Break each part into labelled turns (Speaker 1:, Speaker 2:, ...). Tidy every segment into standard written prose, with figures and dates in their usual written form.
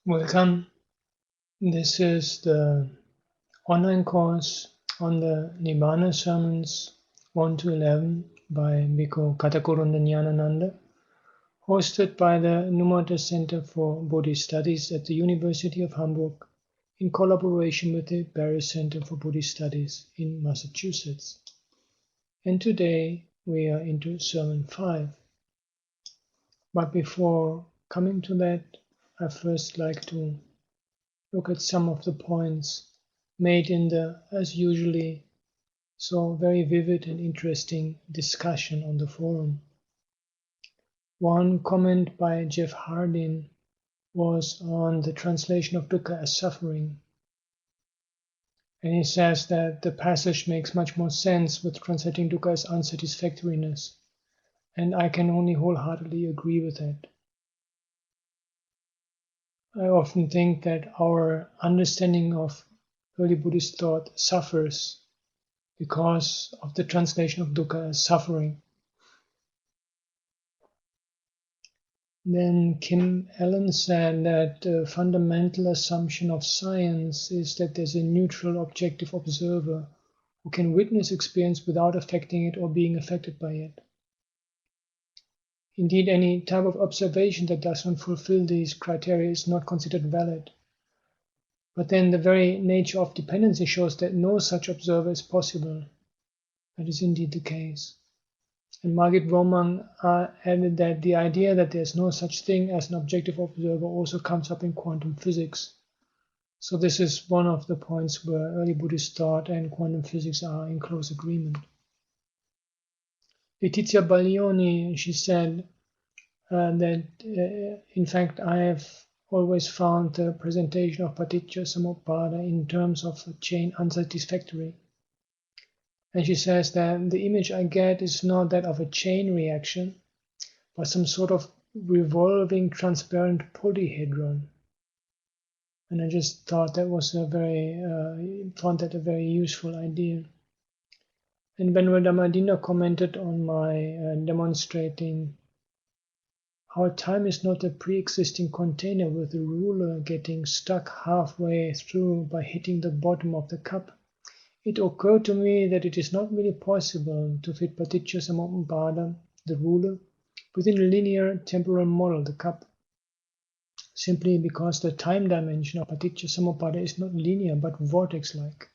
Speaker 1: Welcome. This is the online course on the Nibbāna sermons 1 to 11 by Bhikkhu Katakurunda Ñāṇananda, hosted by the Nibbāna Center for Buddhist Studies at the University of Hamburg in collaboration with the Barris Center for Buddhist Studies in Massachusetts. And today we are into Sermon 5. But before coming to that, I first like to look at some of the points made in the, as usually, so very vivid and interesting discussion on the forum. One comment by Jeff Hardin was on the translation of dukkha as suffering. And he says that the passage makes much more sense with translating dukkha as unsatisfactoriness. And I can only wholeheartedly agree with that. I often think that our understanding of early Buddhist thought suffers because of the translation of dukkha as suffering. Then Kim Allen said that the fundamental assumption of science is that there's a neutral objective observer who can witness experience without affecting it or being affected by it. Indeed, any type of observation that does not fulfill these criteria is not considered valid. But then the very nature of dependency shows that no such observer is possible. That is indeed the case. And Margit Romang added that the idea that there's no such thing as an objective observer also comes up in quantum physics. So this is one of the points where early Buddhist thought and quantum physics are in close agreement. Letizia Baglioni, she said that in fact I have always found the presentation of Paticca Samuppada in terms of a chain unsatisfactory. And she says that the image I get is not that of a chain reaction, but some sort of revolving transparent polyhedron. And I just thought that was found that a very useful idea. And Venerable Dhammadina commented on my demonstrating how time is not a pre-existing container with the ruler getting stuck halfway through by hitting the bottom of the cup. It occurred to me that it is not really possible to fit Paticca Samuppada, the ruler, within a linear temporal model, the cup, simply because the time dimension of Paticca Samuppada is not linear but vortex-like.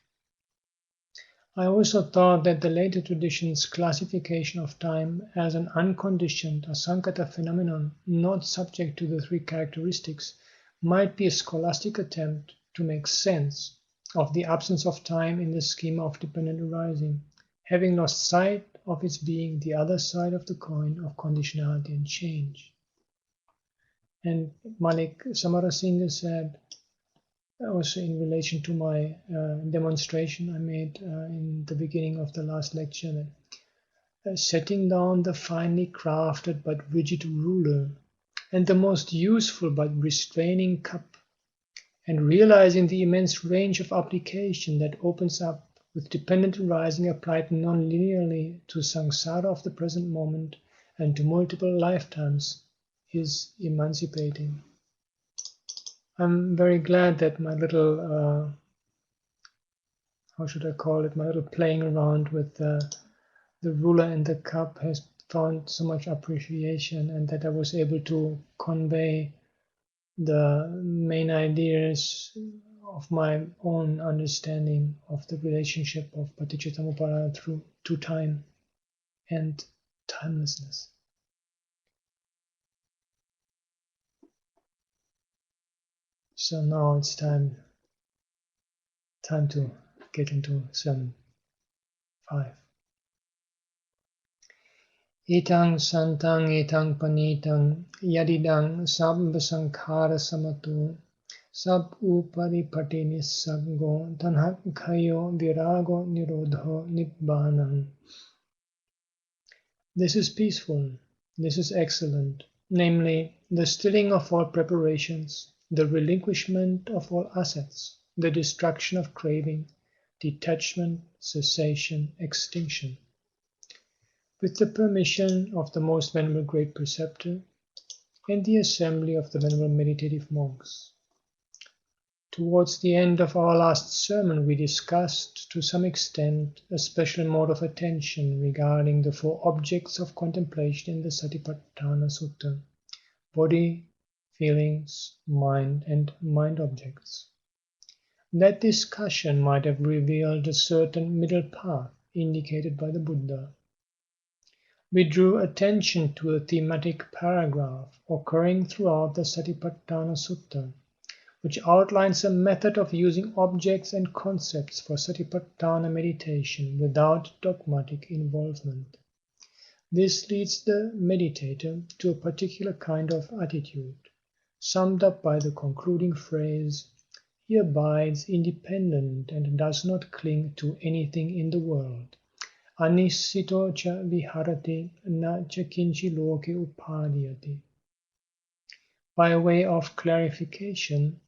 Speaker 1: I also thought that the later tradition's classification of time as an unconditioned asankata phenomenon not subject to the three characteristics might be a scholastic attempt to make sense of the absence of time in the schema of dependent arising, having lost sight of its being the other side of the coin of conditionality and change. And Malik Samarasinghe said, also in relation to my demonstration I made in the beginning of the last lecture, that setting down the finely crafted but rigid ruler and the most useful but restraining cup, and realizing the immense range of application that opens up with dependent arising applied non-linearly to samsara of the present moment and to multiple lifetimes, is emancipating. I'm very glad that my little, how should I call it, my little playing around with the ruler and the cup has found so much appreciation, and that I was able to convey the main ideas of my own understanding of the relationship of Paticca Samuppada to time and timelessness. So now it's time to get into Sermon 5. Etang santang etang panitang yadidang sabbasankhara samatu sab upari patini saggo tanhakhayo virago nirodho nibbānam. This is peaceful, this is excellent, namely the stilling of all preparations, the relinquishment of all assets, the destruction of craving, detachment, cessation, extinction. With the permission of the most venerable great preceptor and the assembly of the venerable meditative monks, Towards the end of our last sermon, we discussed, to some extent, a special mode of attention regarding the 4 objects of contemplation in the Satipatthana Sutta: body, feelings, mind, and mind objects. That discussion might have revealed a certain middle path indicated by the Buddha. We drew attention to a thematic paragraph occurring throughout the Satipatthana Sutta, which outlines a method of using objects and concepts for Satipatthana meditation without dogmatic involvement. This leads the meditator to a particular kind of attitude, summed up by the concluding phrase, "He abides independent and does not cling to anything in the world. Anissito ca viharati na ca kinchi loke upadhyati." By way of clarification,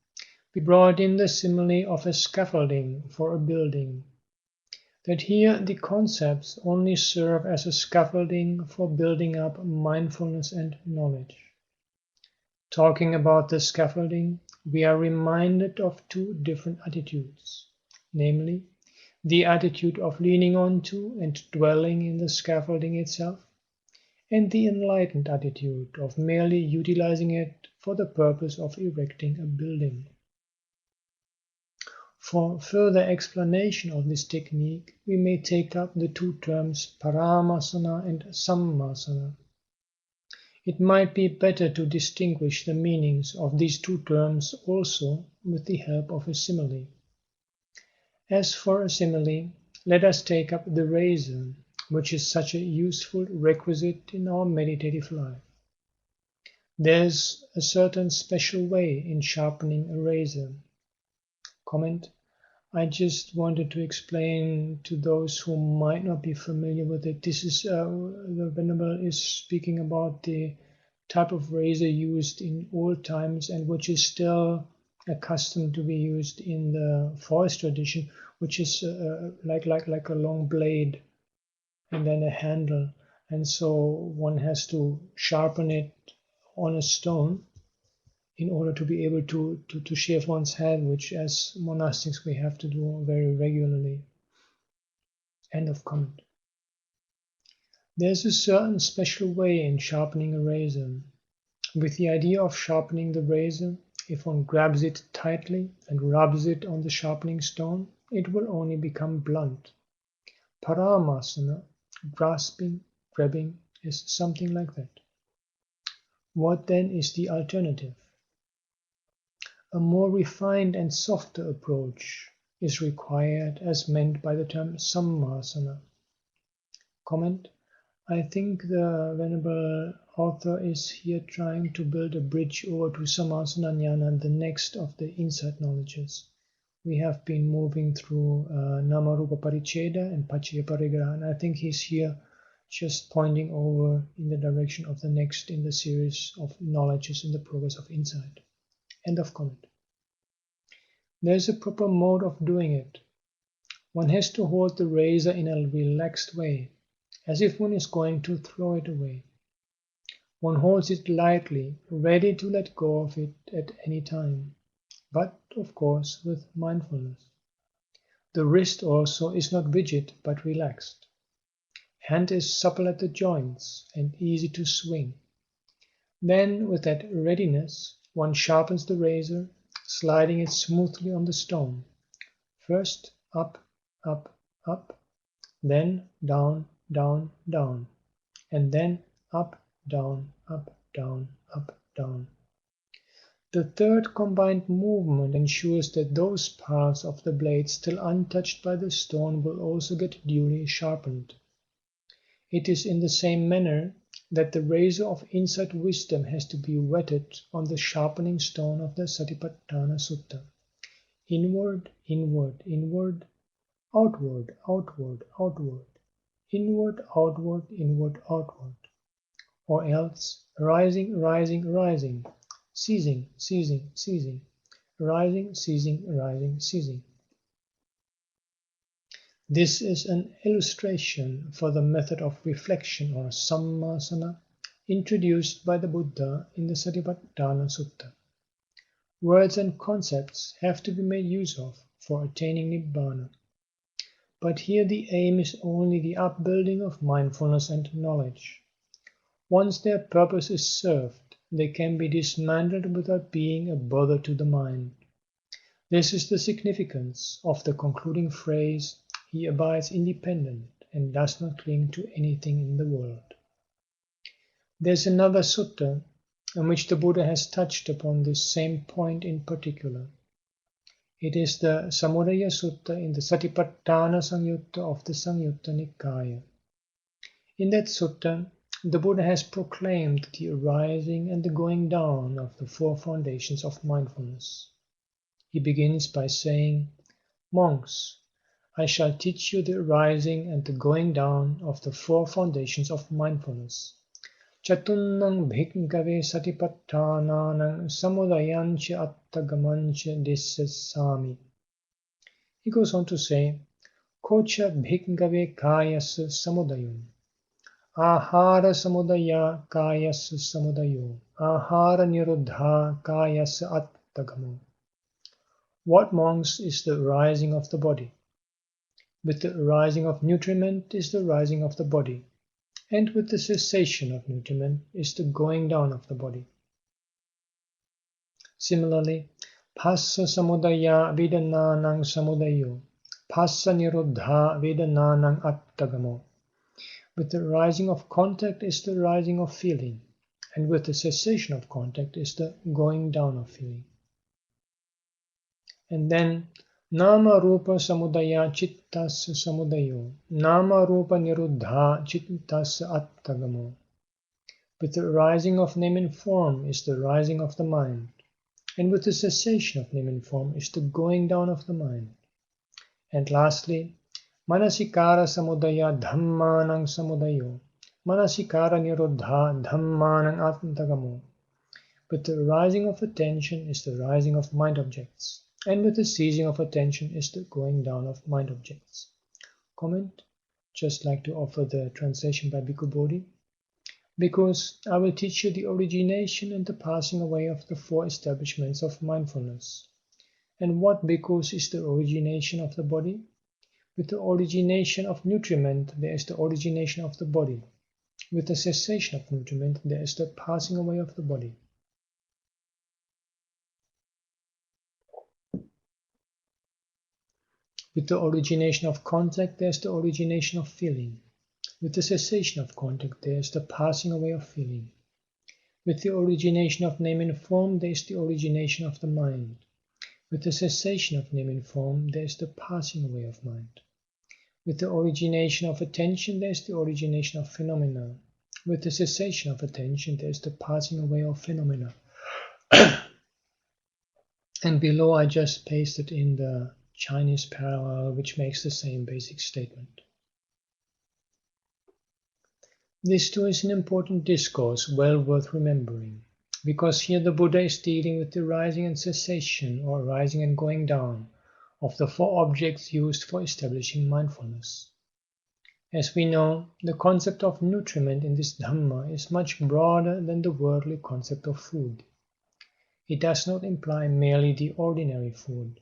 Speaker 1: we brought in the simile of a scaffolding for a building, that here the concepts only serve as a scaffolding for building up mindfulness and knowledge. Talking about the scaffolding, we are reminded of 2 different attitudes, namely, the attitude of leaning onto and dwelling in the scaffolding itself, and the enlightened attitude of merely utilizing it for the purpose of erecting a building. For further explanation of this technique, we may take up the 2 terms paramasana and sammasana. It might be better to distinguish the meanings of these 2 terms also with the help of a simile. As for a simile, let us take up the razor, which is such a useful requisite in our meditative life. There's a certain special way in sharpening a razor. Comment: I just wanted to explain to those who might not be familiar with it. This is the Venerable is speaking about the type of razor used in old times and which is still accustomed to be used in the forest tradition, which is like a long blade and then a handle, and so one has to sharpen it on a stone in order to be able to shave one's head, which as monastics we have to do very regularly. End of comment. There's a certain special way in sharpening a razor. With the idea of sharpening the razor, if one grabs it tightly and rubs it on the sharpening stone, it will only become blunt. Paramasana, grasping, grabbing, is something like that. What then is the alternative? A more refined and softer approach is required as meant by the term sammasana. Comment: I think the Venerable author is here trying to build a bridge over to sammasana jnana, the next of the insight knowledges. We have been moving through Namarupa Paricheda and Paccaya Parigraha, and I think he's here just pointing over in the direction of the next in the series of knowledges in the progress of insight. End of comment. There's a proper mode of doing it. One has to hold the razor in a relaxed way, as if one is going to throw it away. One holds it lightly, ready to let go of it at any time, but of course with mindfulness. The wrist also is not rigid but relaxed. Hand is supple at the joints and easy to swing. Then, with that readiness, one sharpens the razor, sliding it smoothly on the stone. First up, up, up, then down, down, down, and then up, down, up, down, up, down. The third combined movement ensures that those parts of the blade still untouched by the stone will also get duly sharpened. It is in the same manner that the razor of insight wisdom has to be whetted on the sharpening stone of the Satipatthana Sutta. Inward, inward, inward, outward, outward, outward, inward, outward, inward, outward, or else rising, rising, rising, ceasing, ceasing, ceasing, rising, ceasing, rising, ceasing. This is an illustration for the method of reflection or sammasana introduced by the Buddha in the Satipatthana Sutta. Words and concepts have to be made use of for attaining Nibbāna. But here the aim is only the upbuilding of mindfulness and knowledge. Once their purpose is served, they can be dismantled without being a bother to the mind. This is the significance of the concluding phrase, "He abides independent and does not cling to anything in the world." There's another sutta in which the Buddha has touched upon this same point in particular. It is the Samudaya Sutta in the Satipatthana Samyutta of the Samyutta Nikaya. In that sutta, the Buddha has proclaimed the arising and the going down of the four foundations of mindfulness. He begins by saying, "Monks, I shall teach you the arising and the going down of the four foundations of mindfulness. Chatunnang bhikkhave satipatthānānaṁ samudayancha attagamancha dissasami." He goes on to say, "Kocha bhikkhave kayasa samudayam, ahara samudaya kayasa samudayo, ahara nirodha kayasa attagamo." What, monks, is the arising of the body? With the arising of nutriment is the rising of the body, and with the cessation of nutriment is the going down of the body. Similarly, phassa samudaya vedanānaṁ samudayo, phassa nirodha vedanānaṁ attagamo. With the rising of contact is the rising of feeling, and with the cessation of contact is the going down of feeling. And then, nama rupa samudaya chittasya samudayo, nama rupa niruddha chittasya attagamo. With the arising of name and form is the rising of the mind, and with the cessation of name and form is the going down of the mind. And lastly, manasikara samudaya dhammanang samudayo, manasikara niruddha dhammanang attagamo. With the arising of attention is the rising of mind objects, and with the ceasing of attention is the going down of mind objects. Comment? Just like to offer the translation by Bhikkhu Bodhi. Because I will teach you the origination and the passing away of the four establishments of mindfulness. And what, bhikkhus, is the origination of the body? With the origination of nutriment, there is the origination of the body. With the cessation of nutriment, there is the passing away of the body. With the origination of contact, there is the origination of feeling. With the cessation of contact, there is the passing away of feeling. With the origination of name and form, there is the origination of the mind. With the cessation of name and form, there is the passing away of mind. With the origination of attention, there is the origination of phenomena. With the cessation of attention, there is the passing away of phenomena. And below I just pasted in the Chinese parallel, which makes the same basic statement. This too is an important discourse, well worth remembering, because here the Buddha is dealing with the rising and cessation, or rising and going down, of the four objects used for establishing mindfulness. As we know, the concept of nutriment in this Dhamma is much broader than the worldly concept of food. It does not imply merely the ordinary food,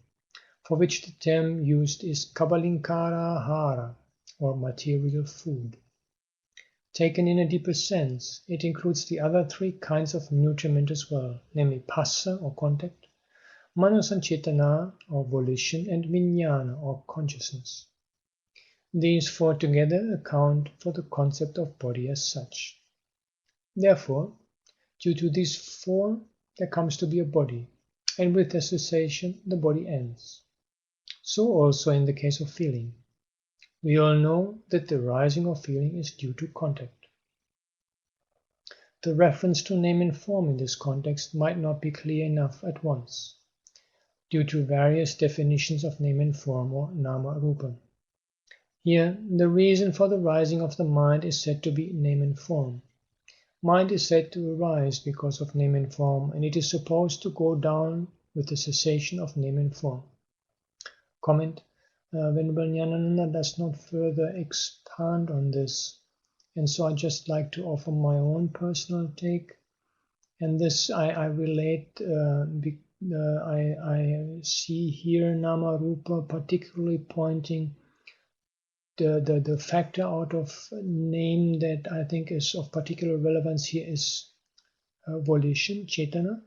Speaker 1: for which the term used is kabalinkara ahara, or material food. Taken in a deeper sense, it includes the other three kinds of nutriment as well, namely phassa, or contact, manosancetana, or volition, and viññāna, or consciousness. These four together account for the concept of body as such. Therefore, due to these four, there comes to be a body, and with their cessation, the body ends. So also in the case of feeling. We all know that the rising of feeling is due to contact. The reference to name and form in this context might not be clear enough at once, due to various definitions of name and form, or nama rupa. Here, the reason for the rising of the mind is said to be name and form. Mind is said to arise because of name and form, and it is supposed to go down with the cessation of name and form. Comment. Venerable Ñāṇananda does not further expand on this, and so I just like to offer my own personal take, and this I relate I see here Nama Rupa particularly pointing the factor out of name that I think is of particular relevance here is volition, Cetana.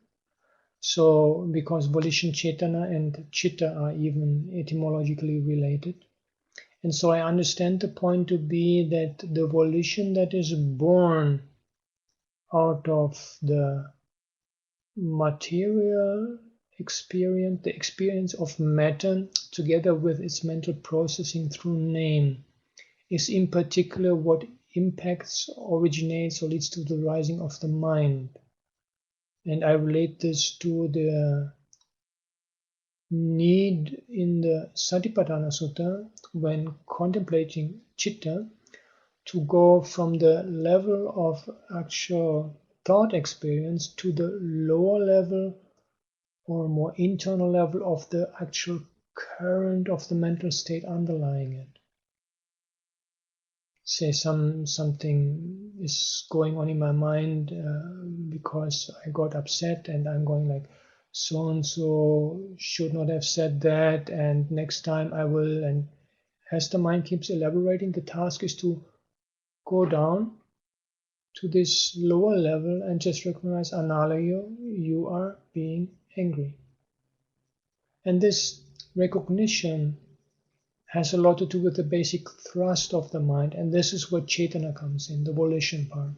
Speaker 1: So, because volition, Cetana, and Chitta are even etymologically related. And so I understand the point to be that the volition that is born out of the material experience, the experience of matter, together with its mental processing through name, is in particular what impacts, originates, or leads to the rising of the mind. And I relate this to the need in the Satipatthana Sutta when contemplating Chitta to go from the level of actual thought experience to the lower level or more internal level of the actual current of the mental state underlying it. Say something is going on in my mind because I got upset and I'm going like, so and so should not have said that, and next time I will. And as the mind keeps elaborating, the task is to go down to this lower level and just recognize, Anālayo, you are being angry. And this recognition has a lot to do with the basic thrust of the mind, and this is where Cetana comes in, the volition part.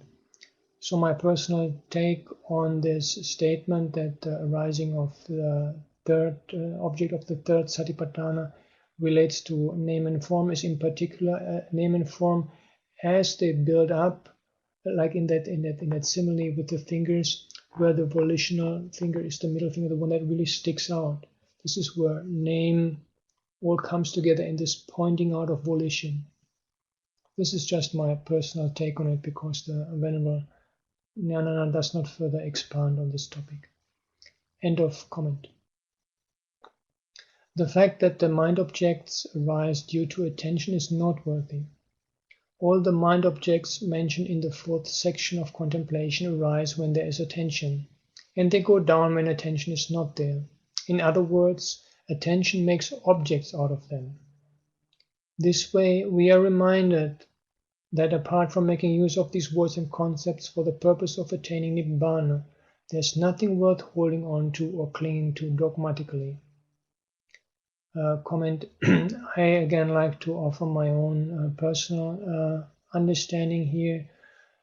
Speaker 1: So my personal take on this statement that the arising of the third object of the third Satipatthana relates to name and form is in particular name and form as they build up, like in that simile with the fingers, where the volitional finger is the middle finger, the one that really sticks out. This is where name all comes together in this pointing out of volition. This is just my personal take on it, because the Venerable Ñāṇananda does not further expand on this topic. End of comment. The fact that the mind objects arise due to attention is noteworthy. All the mind objects mentioned in the fourth section of contemplation arise when there is attention, and they go down when attention is not there. In other words, attention makes objects out of them. This way, we are reminded that apart from making use of these words and concepts for the purpose of attaining Nibbāna, there's nothing worth holding on to or clinging to dogmatically. Comment. I again like to offer my own personal understanding here.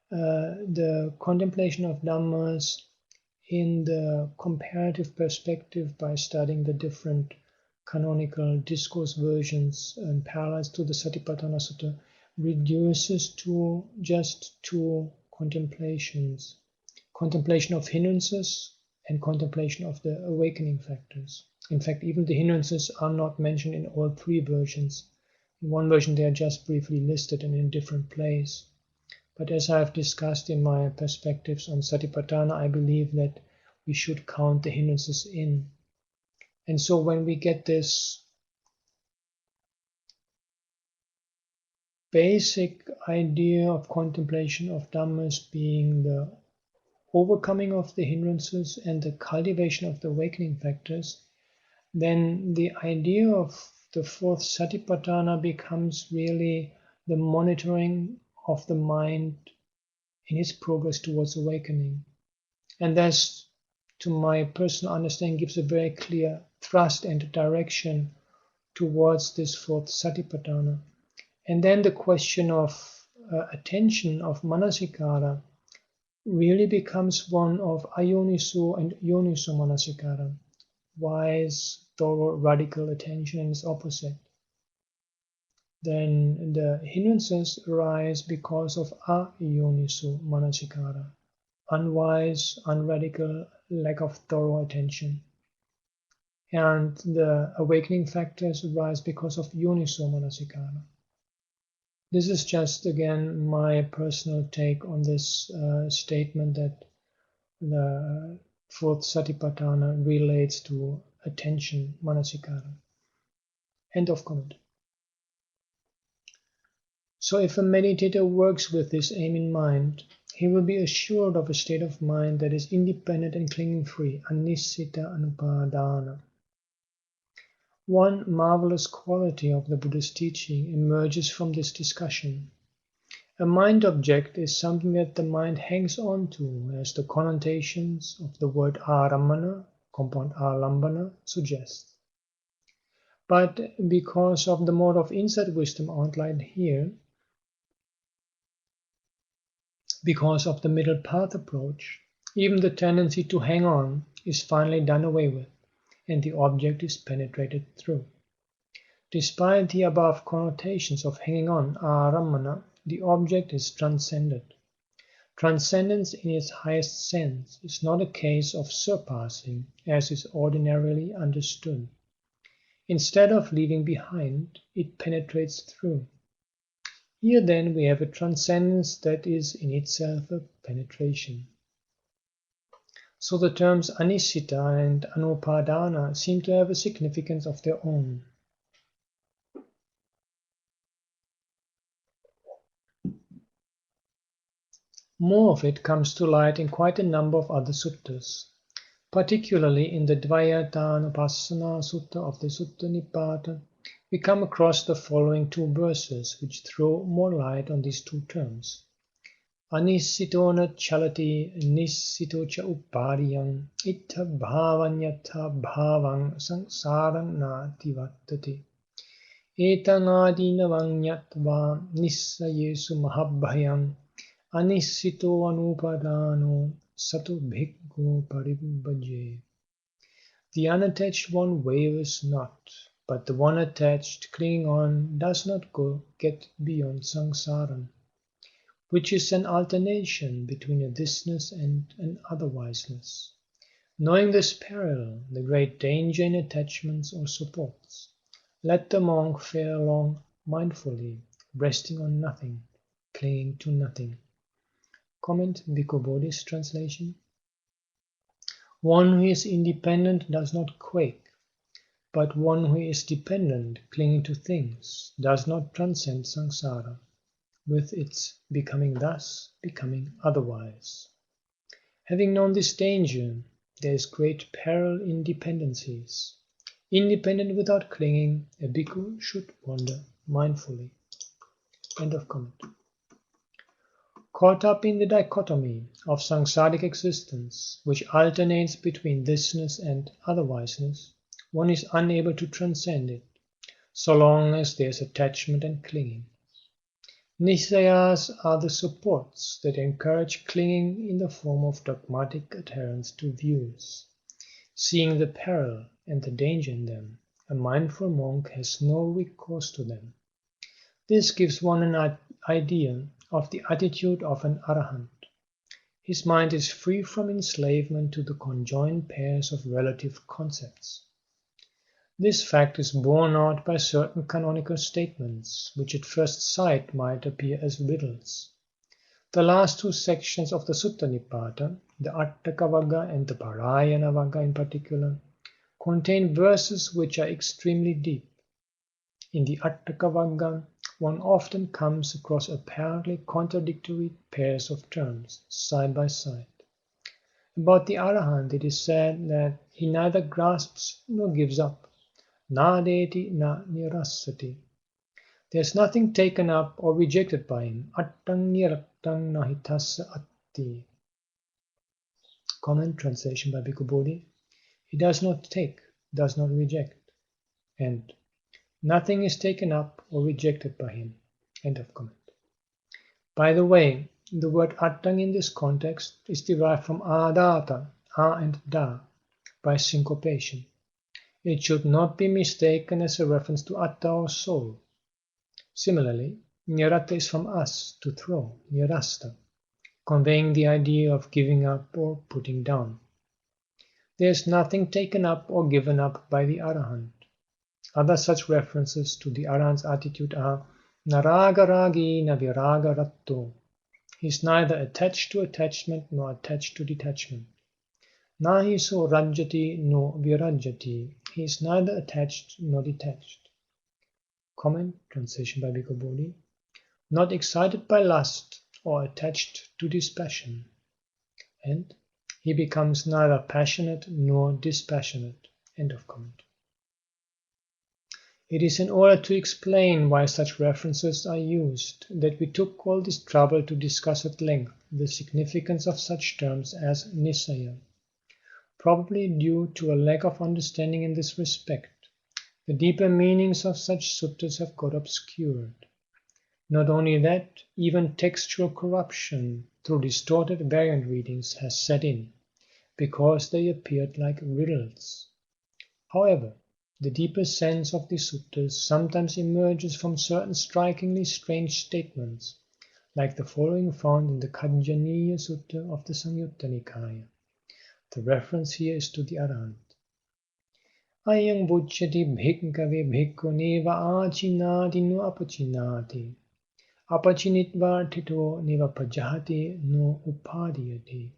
Speaker 1: The contemplation of Dhammas in the comparative perspective by studying the different canonical discourse versions and parallels to the Satipatthana Sutta reduces to just two contemplations: contemplation of hindrances and contemplation of the awakening factors. In fact, even the hindrances are not mentioned in all three versions. In one version they are just briefly listed and in a different place. But as I have discussed in my perspectives on Satipatthana, I believe that we should count the hindrances in. And so when we get this basic idea of contemplation of Dhammas being the overcoming of the hindrances and the cultivation of the awakening factors, then the idea of the fourth Satipatthana becomes really the monitoring of the mind in its progress towards awakening. And thus, to my personal understanding, gives a very clear thrust and direction towards this fourth Satipatthana. And then the question of attention, of manasikara, really becomes one of ayoniso and yoniso manasikara, wise, thorough, radical attention and its opposite. Then the hindrances arise because of ayoniso manasikara, unwise, unradical, lack of thorough attention. And the awakening factors arise because of yoniso manasikara. This is just, again, my personal take on this statement that the fourth Satipatthana relates to attention, manasikara. End of comment. So if a meditator works with this aim in mind, he will be assured of a state of mind that is independent and clinging-free, anissita anupadana. One marvelous quality of the Buddha's teaching emerges from this discussion. A mind object is something that the mind hangs on to, as the connotations of the word ārammana, compound ālambana, suggest. But because of the mode of insight wisdom outlined here, because of the middle path approach, even the tendency to hang on is finally done away with, and the object is penetrated through. Despite the above connotations of hanging on, ārammana, the object is transcended. Transcendence in its highest sense is not a case of surpassing, as is ordinarily understood. Instead of leaving behind, it penetrates through. Here then we have a transcendence that is in itself a penetration. So the terms anissita and anupadana seem to have a significance of their own. More of it comes to light in quite a number of other suttas. Particularly in the Dvayatānupassana Sutta of the Sutta Nibbāna, we come across the following two verses which throw more light on these two terms. Anissitona chalati nissito cha uppariyam ittha bhavanyatha bhavang sangsarang nati vattati etang adinavang nyatva nissayesu mahabbhayam anissito anupadano Satu Bhikkhu paribhaje. The unattached one wavers not, but the one attached, clinging on, does not get beyond samsara, which is an alternation between a thisness and an otherwiseness. Knowing this parallel, the great danger in attachments or supports, let the monk fare along mindfully, resting on nothing, clinging to nothing. Comment Bhikkhu Bodhi's translation. One who is independent does not quake, but one who is dependent, clinging to things, does not transcend samsara, with its becoming thus, becoming otherwise. Having known this danger, there is great peril in dependencies. Independent without clinging, a bhikkhu should wander mindfully. End of comment. Caught up in the dichotomy of samsaric existence, which alternates between thisness and otherwiseness, one is unable to transcend it, so long as there is attachment and clinging. Nisayas are the supports that encourage clinging in the form of dogmatic adherence to views. Seeing the peril and the danger in them, a mindful monk has no recourse to them. This gives one an idea of the attitude of an arahant. His mind is free from enslavement to the conjoined pairs of relative concepts. This fact is borne out by certain canonical statements, which at first sight might appear as riddles. The last two sections of the Sutta Nibbāna, the Attaka-vagga and the Parayana-vagga in particular, contain verses which are extremely deep. In the Attaka-vagga, one often comes across apparently contradictory pairs of terms, side by side. About the Arahant it is said that he neither grasps nor gives up. Nadeti na nirassati. There is nothing taken up or rejected by him. Attang nirattang nahitassa atti. Comment translation by Bhikkhu Bodhi. He does not take, does not reject. And nothing is taken up or rejected by him. End of comment. By the way, the word attang in this context is derived from adata, a and da, by syncopation. It should not be mistaken as a reference to atta or soul. Similarly, niratta is from as, to throw, nirasta, conveying the idea of giving up or putting down. There is nothing taken up or given up by the Arahant. Other such references to the Arahant's attitude are naraga ragi na viraga ratto. He is neither attached to attachment nor attached to detachment. Nahi so rajjati no virajjati. He is neither attached nor detached. Comment, translation by Bhikkhu Bodhi. Not excited by lust or attached to dispassion, and he becomes neither passionate nor dispassionate. End of comment. It is in order to explain why such references are used that we took all this trouble to discuss at length the significance of such terms as nisaya. Probably due to a lack of understanding in this respect, the deeper meanings of such suttas have got obscured. Not only that, even textual corruption through distorted variant readings has set in, because they appeared like riddles. However, the deeper sense of the suttas sometimes emerges from certain strikingly strange statements, like the following found in the Kajjaniya Sutta of the Samyutta Nikaya. The reference here is to the Arahant. Ayang buchyati bhikkhave bhikkhu neva achinati no apachinati. Apachinitvartito neva pajahati no upadiyati.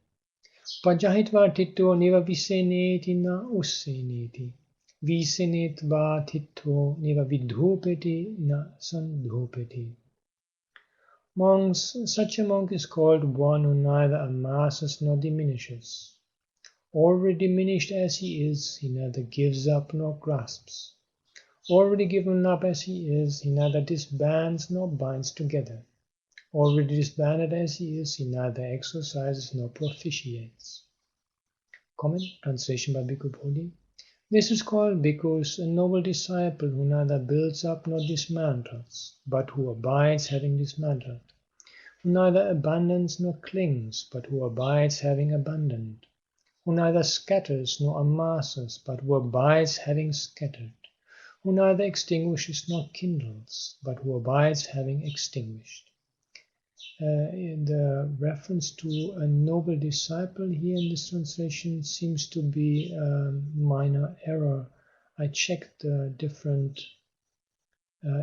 Speaker 1: Pajahitvartito neva viseneti na useneti. Visenetvartito neva vidhupeti na sandhupeti. Monks, such a monk is called one who neither amasses nor diminishes. Already diminished as he is, he neither gives up nor grasps. Already given up as he is, he neither disbands nor binds together. Already disbanded as he is, he neither exercises nor propitiates. Comment, translation by Bhikkhu Bodhi. This is called, bhikkhus, a noble disciple who neither builds up nor dismantles, but who abides having dismantled, who neither abandons nor clings, but who abides having abandoned, who neither scatters nor amasses, but who abides having scattered, who neither extinguishes nor kindles, but who abides having extinguished. The reference to a noble disciple here in this translation seems to be a minor error. I checked the different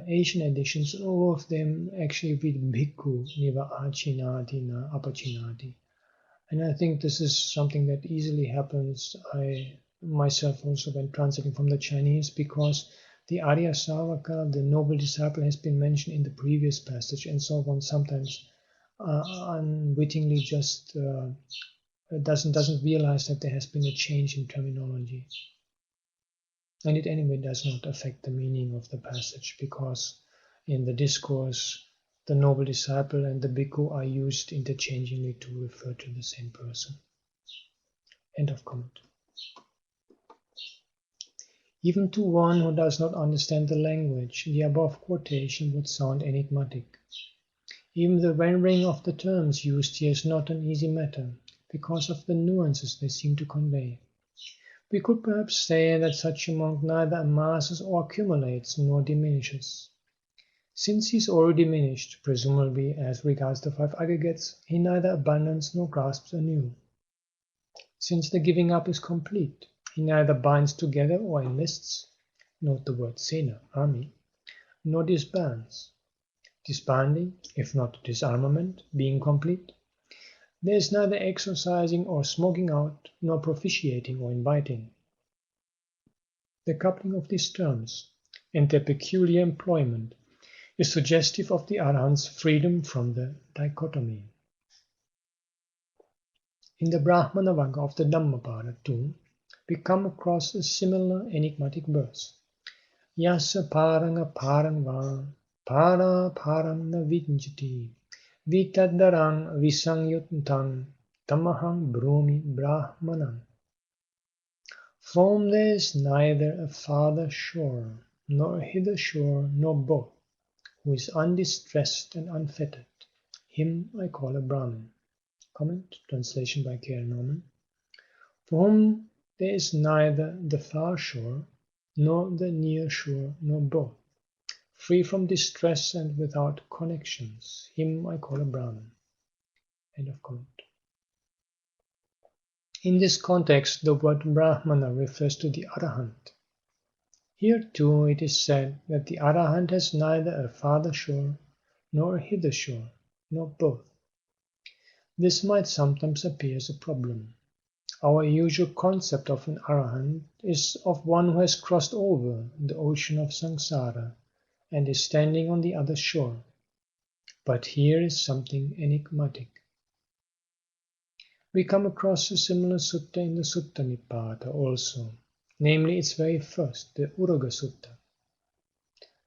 Speaker 1: Asian editions, all of them actually read bhikkhu, neva achinati na apachinati. And I think this is something that easily happens. I myself also when translating from the Chinese, because the Arya Savaka, the noble disciple, has been mentioned in the previous passage, and so one sometimes unwittingly just doesn't realize that there has been a change in terminology. And it anyway does not affect the meaning of the passage, because in the discourse the noble disciple and the bhikkhu are used interchangeably to refer to the same person. End of comment. Even to one who does not understand the language, the above quotation would sound enigmatic. Even the rendering of the terms used here is not an easy matter, because of the nuances they seem to convey. We could perhaps say that such a monk neither amasses or accumulates nor diminishes. Since he is already diminished, presumably as regards the five aggregates, he neither abandons nor grasps anew. Since the giving up is complete, he neither binds together or enlists, note the word sena, army, nor disbands. Disbanding, if not disarmament, being complete, there is neither exercising or smoking out, nor propitiating or inviting. The coupling of these terms and their peculiar employment is suggestive of the Arahant's freedom from the dichotomy. In the Brahmana Vagga of the Dhammapada too, we come across a similar enigmatic verse. Yasa paranga parangva para parang na vinjati vitaddarang visangyutam tamahang brumi brahmanam. For whom there is neither a farther shore, nor a hither shore, nor both, who is undistressed and unfettered, him I call a Brahmin. Comment, translation by K.R. Norman. For whom there is neither the far shore, nor the near shore, nor both, free from distress and without connections, him I call a Brahmin. End of comment. In this context, the word Brahmana refers to the Arahant. Here too it is said that the Arahant has neither a farther shore, nor a hither shore, nor both. This might sometimes appear as a problem. Our usual concept of an Arahant is of one who has crossed over the ocean of samsara and is standing on the other shore. But here is something enigmatic. We come across a similar sutta in the Sutta Nibbāna also, namely its very first, the Uruga Sutta.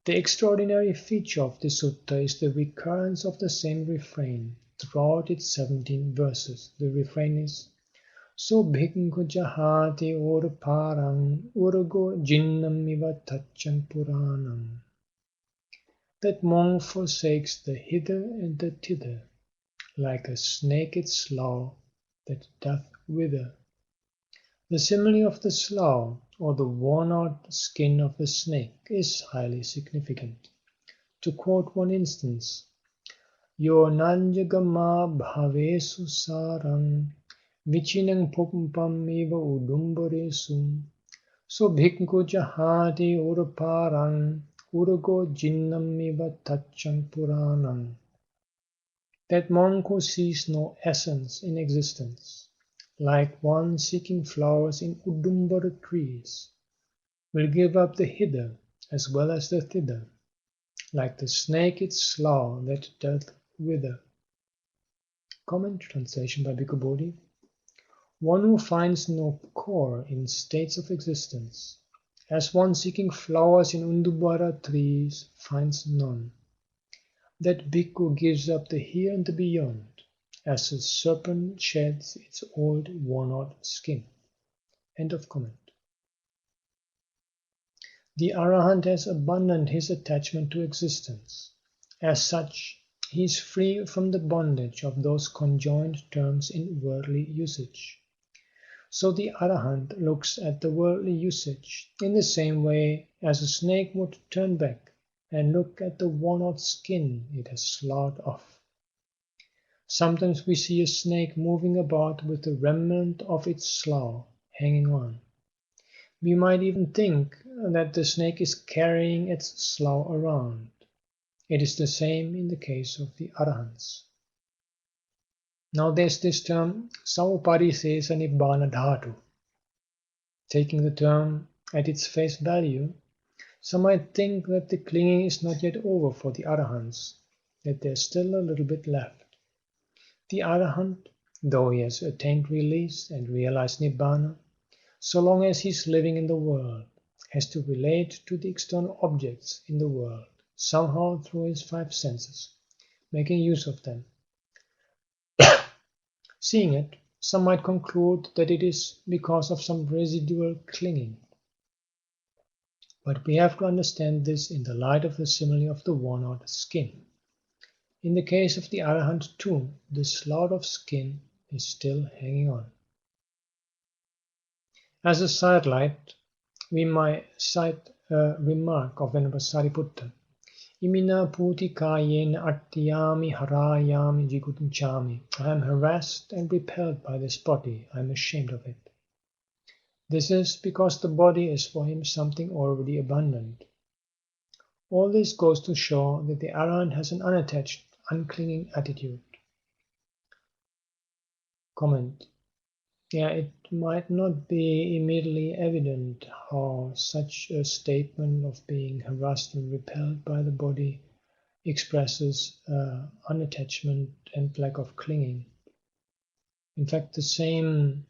Speaker 1: The extraordinary feature of this sutta is the recurrence of the same refrain throughout its 17 verses. The refrain is, So bhikkhu jahati parang urugo jinnam iva taccham puranam. That monk forsakes the hither and the thither, like a snake its slough that doth wither. The simile of the slough, or the worn-out skin of the snake, is highly significant. To quote one instance, Yo nanjagama bhavesu sarang vichinang pumpam eva udumbaresu. So bhikkhu jahati uruparang urugo jinnam eva taccham puranam. That monk who sees no essence in existence, like one seeking flowers in udumbara trees, will give up the hither as well as the thither, like the snake its slough that doth wither. Comment translation by Bhikkhu Bodhi. One who finds no core in states of existence, as one seeking flowers in udumbara trees finds none. That bhikkhu gives up the here and the beyond, as a serpent sheds its old worn-out skin. End of comment. The Arahant has abandoned his attachment to existence. As such, he is free from the bondage of those conjoined terms in worldly usage. So the Arahant looks at the worldly usage in the same way as a snake would turn back and look at the worn-out skin it has sloughed off. Sometimes we see a snake moving about with the remnant of its slough hanging on. We might even think that the snake is carrying its slough around. It is the same in the case of the Arahants. Now there's this term, Sauparisesa Nibbāna Dhatu. Taking the term at its face value, some might think that the clinging is not yet over for the Arahants, that there's still a little bit left. The Arahant, though he has attained release and realized Nibbāna, so long as he is living in the world, has to relate to the external objects in the world, somehow through his 5 senses, making use of them. Seeing it, some might conclude that it is because of some residual clinging. But we have to understand this in the light of the simile of the worn-out skin. In the case of the Arahant too, the slough of skin is still hanging on. As a sidelight, we might cite a remark of Venerable Sariputta. Imina puti kayena attiyami harayami jigutunchami. I am harassed and repelled by this body. I am ashamed of it. This is because the body is for him something already abundant. All this goes to show that the Arahant has an unattached, unclinging attitude. Comment. It might not be immediately evident how such a statement of being harassed and repelled by the body expresses unattachment and lack of clinging. In fact, the same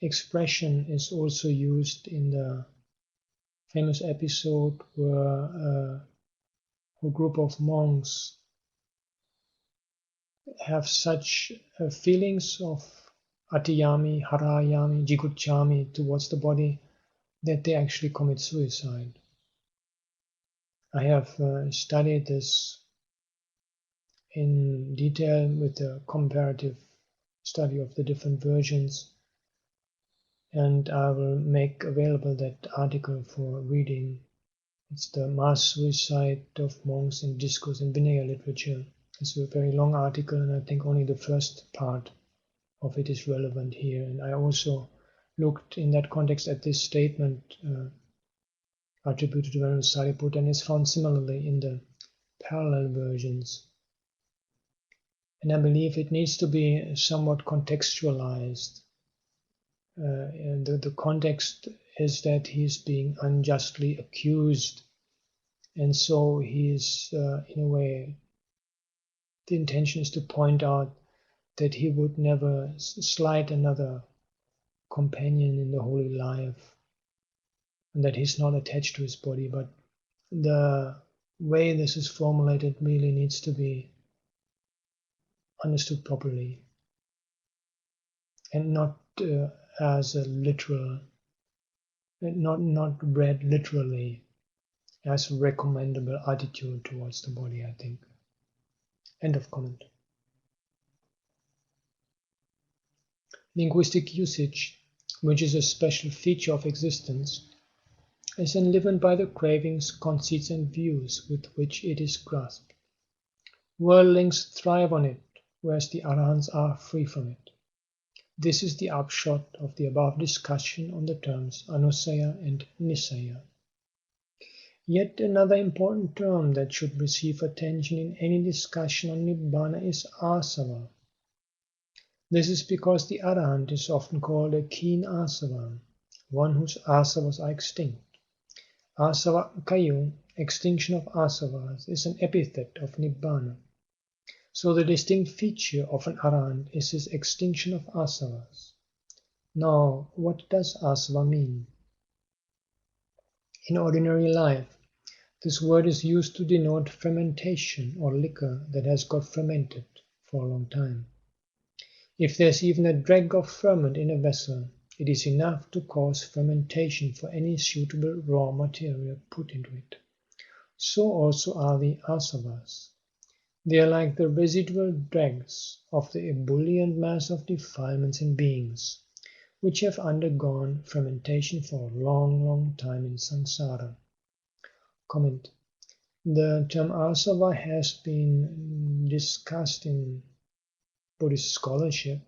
Speaker 1: expression is also used in the famous episode where a group of monks have such feelings of atiyami, harayami, jigucchami towards the body that they actually commit suicide. I have studied this in detail with a comparative study of the different versions, and I will make available that article for reading. It's the mass suicide of monks in discourse and Vinaya literature. It's a very long article, and I think only the first part of it is relevant here. And I also looked in that context at this statement attributed to Venerable Sariputta, and is found similarly in the parallel versions. And I believe it needs to be somewhat contextualized. And the context is that he is being unjustly accused, and so he is in a way The intention is to point out that he would never slight another companion in the holy life, and that he's not attached to his body, but the way this is formulated really needs to be understood properly and not as a literal, not read literally as a recommendable attitude towards the body, I think. End of comment. Linguistic usage, which is a special feature of existence, is enlivened by the cravings, conceits and views with which it is grasped. Worldlings thrive on it, whereas the Arahants are free from it. This is the upshot of the above discussion on the terms Anusaya and Nisaya. Yet another important term that should receive attention in any discussion on Nibbāna is asava. This is because the Arahant is often called a keen asava, one whose asavas are extinct. Asava kayu, extinction of asavas, is an epithet of Nibbāna. So the distinct feature of an Arahant is his extinction of asavas. Now, what does asava mean? In ordinary life, this word is used to denote fermentation or liquor that has got fermented for a long time. If there's even a dreg of ferment in a vessel, it is enough to cause fermentation for any suitable raw material put into it. So also are the asavas. They are like the residual dregs of the ebullient mass of defilements in beings, which have undergone fermentation for a long time in samsara. Comment. The term asava has been discussed in Buddhist scholarship,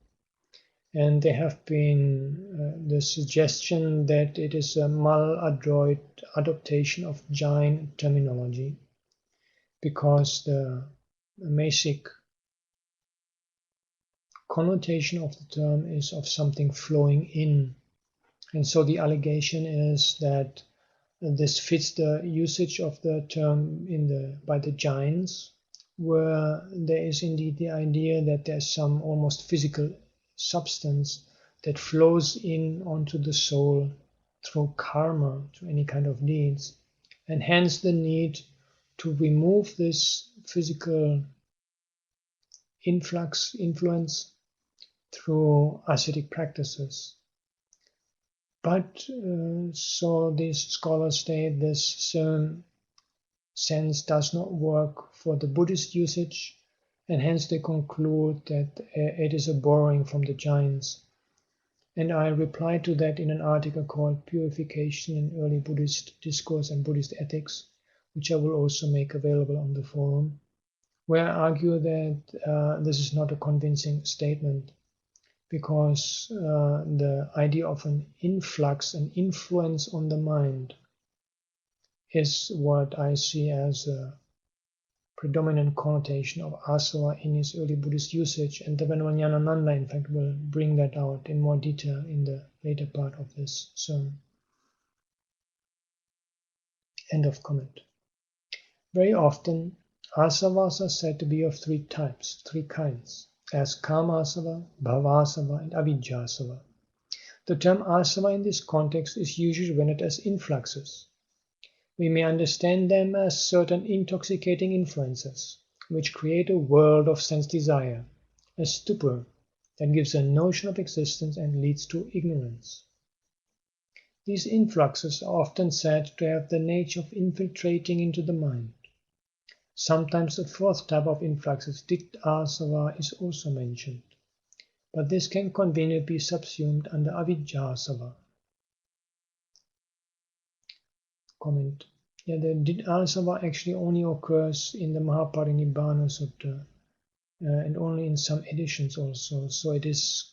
Speaker 1: and there have been the suggestion that it is a maladroit adaptation of Jain terminology, because the basic connotation of the term is of something flowing in, and so the allegation is that this fits the usage of the term by the Jains, where there is indeed the idea that there's some almost physical substance that flows in onto the soul through karma, through any kind of deeds, and hence the need to remove this physical influence through ascetic practices. But so these scholars state this sense does not work for the Buddhist usage, and hence they conclude that it is a borrowing from the Jains. And I replied to that in an article called Purification in Early Buddhist Discourse and Buddhist Ethics, which I will also make available on the forum, where I argue that this is not a convincing statement, because the idea of an influx, an influence on the mind, is what I see as a predominant connotation of asava in his early Buddhist usage, and the Venerable Ñāṇananda in fact will bring that out in more detail in the later part of this sermon. End of comment. Very often, asavas are said to be of three types, three kinds, as kamasava, bhavasava, and avijjasava. The term asava in this context is usually rendered as influxes. We may understand them as certain intoxicating influences, which create a world of sense desire, a stupor that gives a notion of existence and leads to ignorance. These influxes are often said to have the nature of infiltrating into the mind. Sometimes the fourth type of influxes, dikt asava, is also mentioned, but this can conveniently be subsumed under avijjasava. Comment. Yeah, the asava actually only occurs in the Mahaparinibbāna Sutta, and only in some editions also. So it is,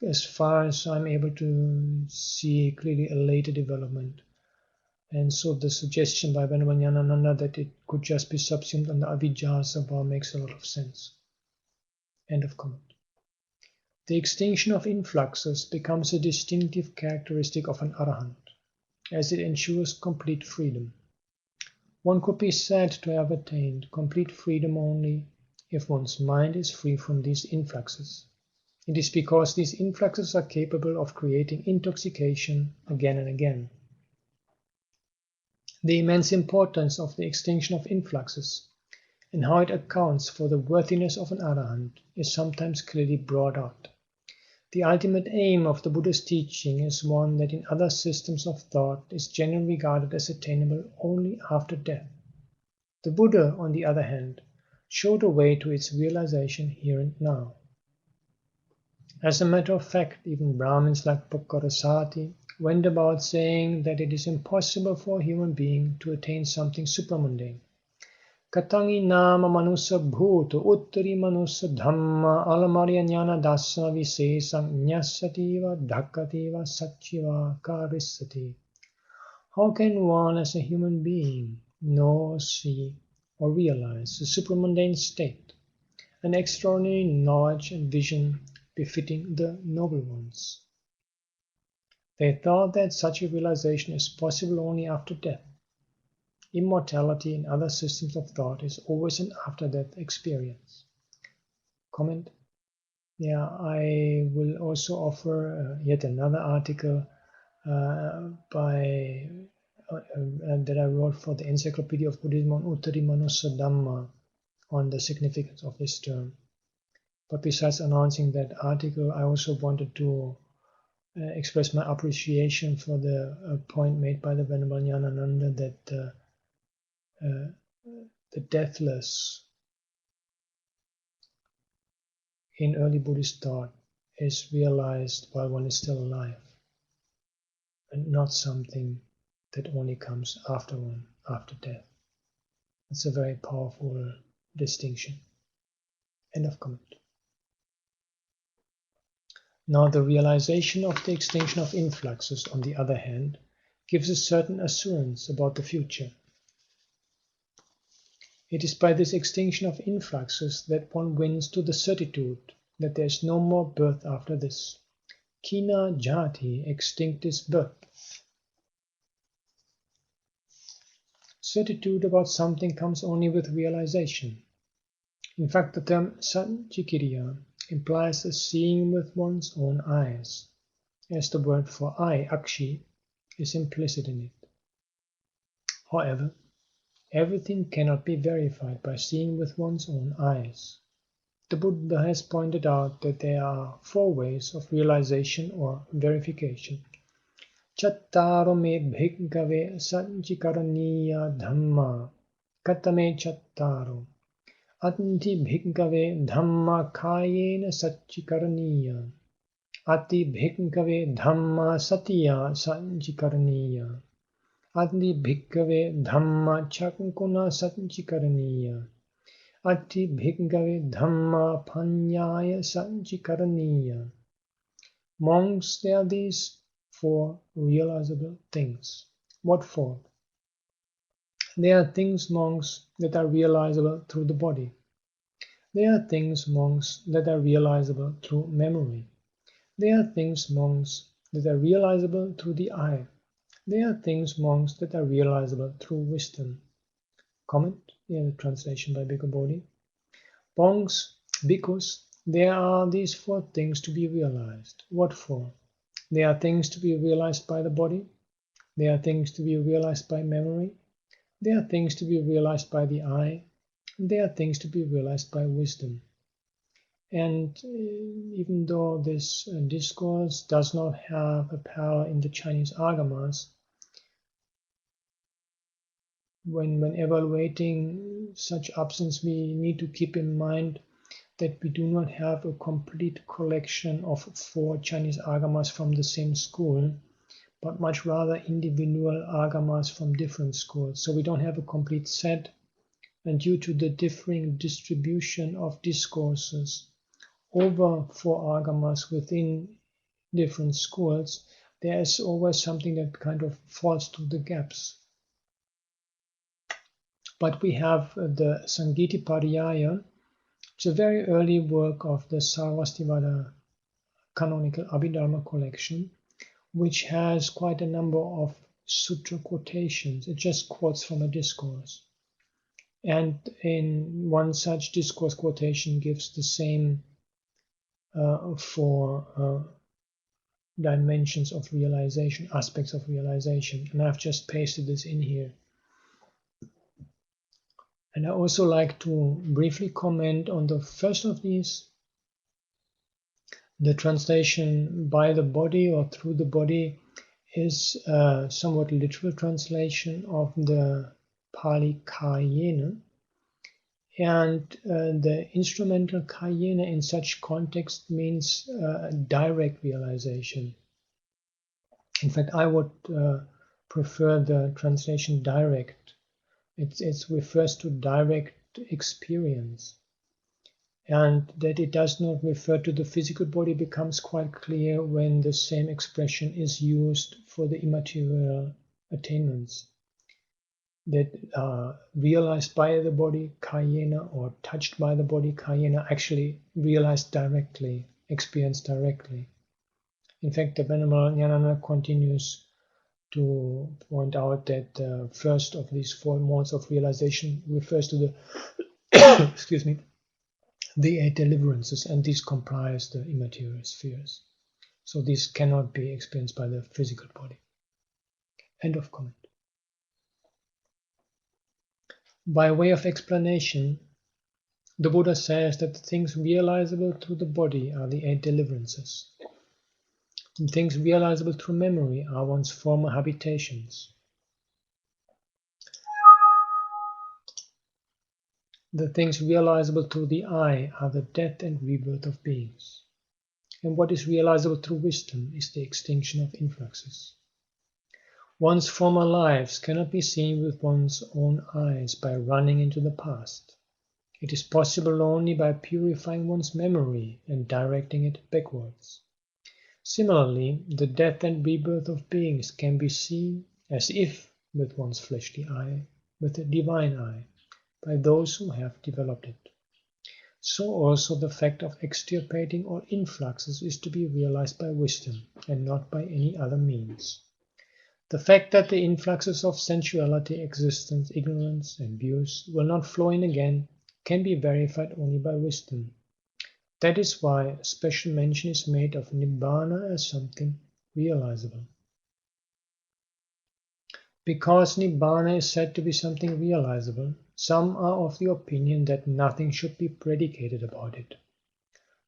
Speaker 1: as far as I'm able to see, clearly a later development. And so the suggestion by Venerable Ñāṇananda that it could just be subsumed under avijjasava makes a lot of sense. End of comment. The extinction of influxes becomes a distinctive characteristic of an Arahant, as it ensures complete freedom. One could be said to have attained complete freedom only if one's mind is free from these influxes. It is because these influxes are capable of creating intoxication again and again. The immense importance of the extinction of influxes and how it accounts for the worthiness of an arahant is sometimes clearly brought out. The ultimate aim of the Buddha's teaching is one that in other systems of thought is generally regarded as attainable only after death. The Buddha, on the other hand, showed a way to its realization here and now. As a matter of fact, even Brahmins like Pukkarasati went about saying that it is impossible for a human being to attain something supramundane. Katangi nama manusa bhuto uttari manusa dhamma alamarya jnana dasa visesam nyasativa dhakativa sachiva karisati. How can one as a human being know, see, or realize the supramundane state, an extraordinary knowledge and vision befitting the noble ones? They thought that such a realization is possible only after death. Immortality in other systems of thought is always an after-death experience. Comment? Yeah, I will also offer yet another article that I wrote for the Encyclopedia of Buddhism on Uttari Manusa Dhamma on the significance of this term. But besides announcing that article, I also wanted to express my appreciation for the point made by the Venerable Ñāṇananda that the deathless in early Buddhist thought is realized while one is still alive, and not something that only comes after death. It's a very powerful distinction. End of comment. Now the realization of the extinction of influxes, on the other hand, gives a certain assurance about the future. It is by this extinction of influxes that one wins to the certitude that there is no more birth after this. Kina jati extinctis birth. Certitude about something comes only with realization. In fact, the term sanchikiriya implies a seeing with one's own eyes, as the word for eye, akshi, is implicit in it. However, everything cannot be verified by seeing with one's own eyes. The Buddha has pointed out that there are 4 ways of realization or verification. Chattaro me bhikkhave sanchikaraniya dhamma katame chattaro Ati bhikkhave dhamma kayena sanchikaraniya Ati bhikkhave dhamma satya sanchikaraniya Ati bhikkhave dhamma chakuna sanchikaraniya Ati bhikkhave dhamma panyaya sanchikaraniya. Monks, there are these 4 realizable things. What 4? There are things, monks, that are realizable through the body. There are things, monks, that are realizable through memory. There are things, monks, that are realizable through the eye. There are things, monks, that are realizable through wisdom. Comment in the translation by Bhikkhu Bodhi. Monks, bhikkhus, there are these 4 things to be realized. What 4? There are things to be realized by the body. There are things to be realized by memory. There are things to be realized by the eye. And there are things to be realized by wisdom. And even though this discourse does not have a parallel in the Chinese agamas, when evaluating such absence, we need to keep in mind that we do not have a complete collection of 4 Chinese agamas from the same school, but much rather individual agamas from different schools. So we don't have a complete set, and due to the differing distribution of discourses over 4 agamas within different schools, there is always something that kind of falls through the gaps. But we have the Sangiti Pariyaya. It's a very early work of the Sarvastivada canonical Abhidharma collection, which has quite a number of sutra quotations. It just quotes from a discourse. And in one such discourse quotation gives the same for dimensions of realization, aspects of realization. And I've just pasted this in here. And I also like to briefly comment on the first of these. The translation by the body or through the body is a somewhat literal translation of the Pali kayena. And the instrumental kayena in such context means direct realization. In fact, I would prefer the translation direct. It refers to direct experience. And that it does not refer to the physical body becomes quite clear when the same expression is used for the immaterial attainments that are realized by the body, kayena, or touched by the body, kayena, actually realized directly, experienced directly. In fact, the Venerable Ñāṇananda continues to point out that the first of these four modes of realization refers to the excuse me, the 8 deliverances, and these comprise the immaterial spheres. So these cannot be experienced by the physical body. End of comment. By way of explanation, the Buddha says that the things realizable through the body are the 8 deliverances. The things realizable through memory are one's former habitations. The things realizable through the eye are the death and rebirth of beings. And what is realizable through wisdom is the extinction of influxes. One's former lives cannot be seen with one's own eyes by running into the past. It is possible only by purifying one's memory and directing it backwards. Similarly, the death and rebirth of beings can be seen as if with one's fleshly eye, with the divine eye, by those who have developed it. So also the fact of extirpating all influxes is to be realized by wisdom and not by any other means. The fact that the influxes of sensuality, existence, ignorance, and abuse will not flow in again can be verified only by wisdom. That is why special mention is made of Nibbāna as something realizable. Because Nibbāna is said to be something realizable, some are of the opinion that nothing should be predicated about it.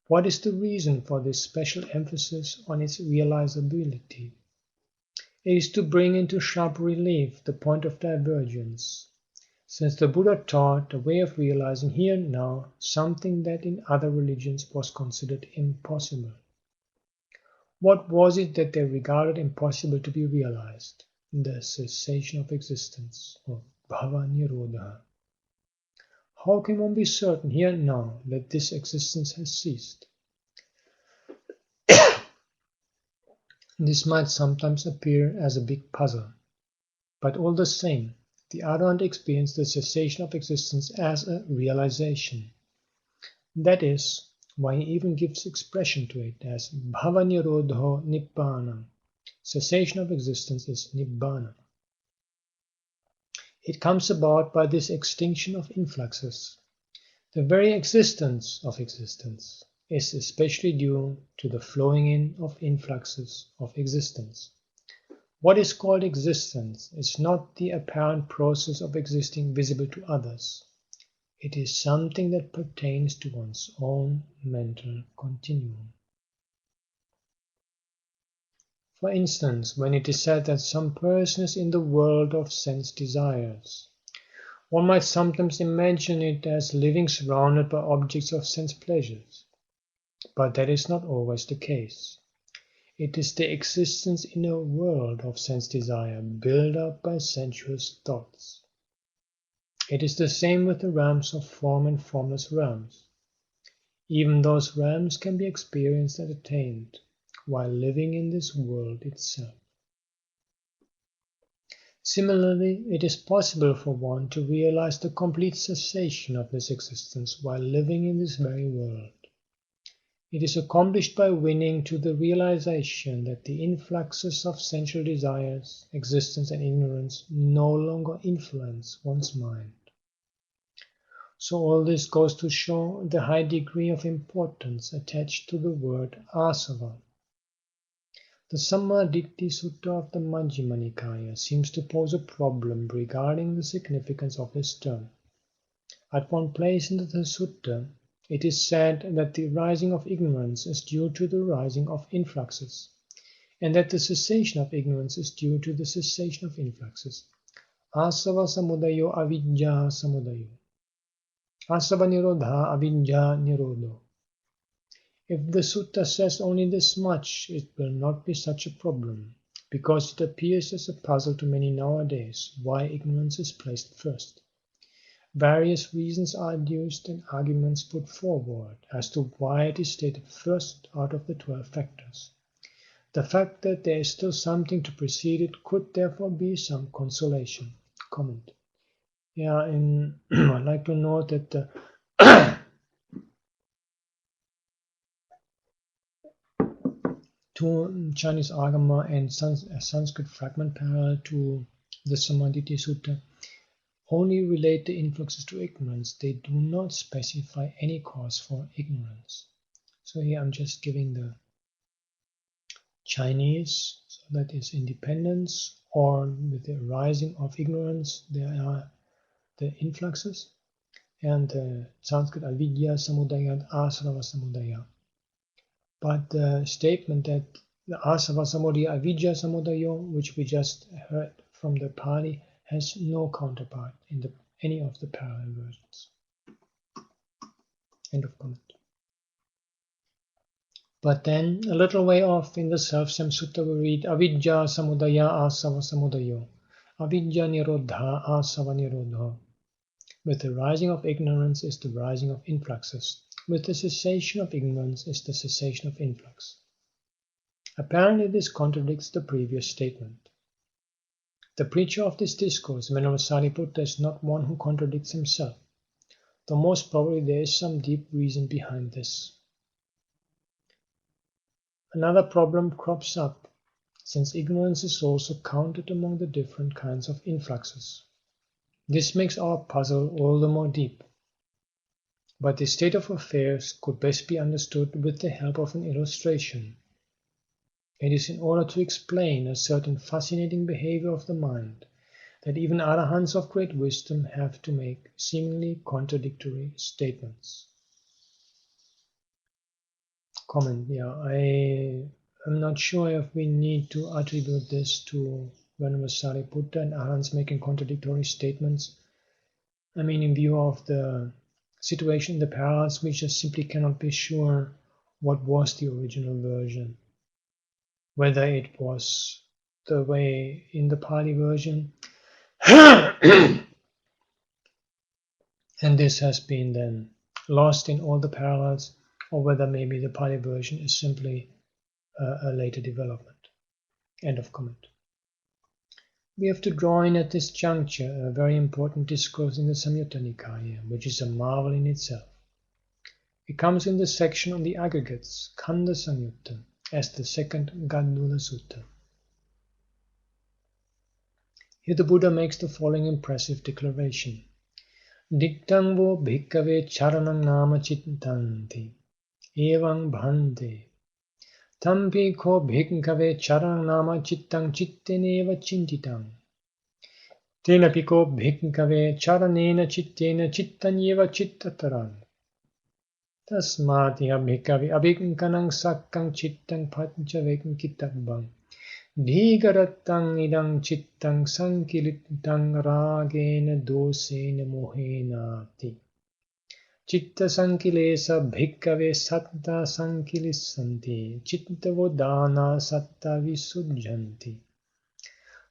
Speaker 1: What is the reason for this special emphasis on its realizability? It is to bring into sharp relief the point of divergence, since the Buddha taught a way of realizing here and now something that in other religions was considered impossible. What was it that they regarded impossible to be realized? The cessation of existence, or bhava nirodha. How can one be certain here and now that this existence has ceased? This might sometimes appear as a big puzzle, but all the same, the Arahant experienced the cessation of existence as a realization. That is why he even gives expression to it as bhava nirodho Nibbāna. Cessation of existence is Nibbāna. It comes about by this extinction of influxes. The very existence of existence is especially due to the flowing in of influxes of existence. What is called existence is not the apparent process of existing visible to others. It is something that pertains to one's own mental continuum. For instance, when it is said that some person is in the world of sense desires, one might sometimes imagine it as living surrounded by objects of sense pleasures. But that is not always the case. It is the existence in a world of sense desire built up by sensuous thoughts. It is the same with the realms of form and formless realms. Even those realms can be experienced and attained while living in this world itself. Similarly, it is possible for one to realize the complete cessation of this existence while living in this very world. It is accomplished by winning to the realization that the influxes of sensual desires, existence, and ignorance no longer influence one's mind. So all this goes to show the high degree of importance attached to the word asava. The Sammaditthi Sutta of the Majjhima Nikaya seems to pose a problem regarding the significance of this term. At one place in the sutta, it is said that the rising of ignorance is due to the rising of influxes, and that the cessation of ignorance is due to the cessation of influxes. Asava samudayo avidya samudayo. Asava nirodha avidya nirodho. If the sutta says only this much, it will not be such a problem, because it appears as a puzzle to many nowadays why ignorance is placed first. Various reasons are adduced and arguments put forward as to why it is stated first out of the 12 factors. The fact that there is still something to precede it could therefore be some consolation. Comment. Yeah, and I'd like to note that two Chinese Agama and Sanskrit fragment parallel to the Sammaditthi Sutta only relate the influxes to ignorance. They do not specify any cause for ignorance. So here I'm just giving the Chinese, so that is independence, or with the rising of ignorance, there are the influxes, and the Sanskrit avidya samudaya and asava samudaya. But the statement that the asava samudaya, avidya samudayo, which we just heard from the Pali, has no counterpart in any of the parallel versions. End of comment. But then, a little way off in the self-same sutta, we read avidya samudaya asava samudayo, avidya nirodha asava nirodha. With the rising of ignorance is the rising of influxes. With the cessation of ignorance is the cessation of influx. Apparently this contradicts the previous statement. The preacher of this discourse, Venerable Sariputta, is not one who contradicts himself, though most probably there is some deep reason behind this. Another problem crops up, since ignorance is also counted among the different kinds of influxes. This makes our puzzle all the more deep. But the state of affairs could best be understood with the help of an illustration. It is in order to explain a certain fascinating behavior of the mind that even arahants of great wisdom have to make seemingly contradictory statements. Comment. Yeah, I am not sure if we need to attribute this to Venerable Sariputta and arahants making contradictory statements. I mean, in view of the situation in the parallels, we just simply cannot be sure what was the original version. Whether it was the way in the Pali version, and this has been then lost in all the parallels, or whether maybe the Pali version is simply a later development. End of comment. We have to draw in at this juncture a very important discourse in the Samyutta Nikaya, which is a marvel in itself. It comes in the section on the aggregates, Khanda Samyutta, as the second Gaddula Sutta. Here the Buddha makes the following impressive declaration. Diktang vo bhikkhave charanam nama chittanti, evang bhante. Tampi ko bhikkhave charanam nama chittang chitteneva chintitang. Tenapi ko bhikkhave charanena chittena chittanyeva chittatarang. Tasmati abhikkhave abhinkanang sakkang chittang panchavekam kitabang. Dhigarattang idang chittang sankilittang ragena dosena mohenati. Chitta sankilesa bhikkhave satta sankilissanti. Chitta vodana satta visujjanti.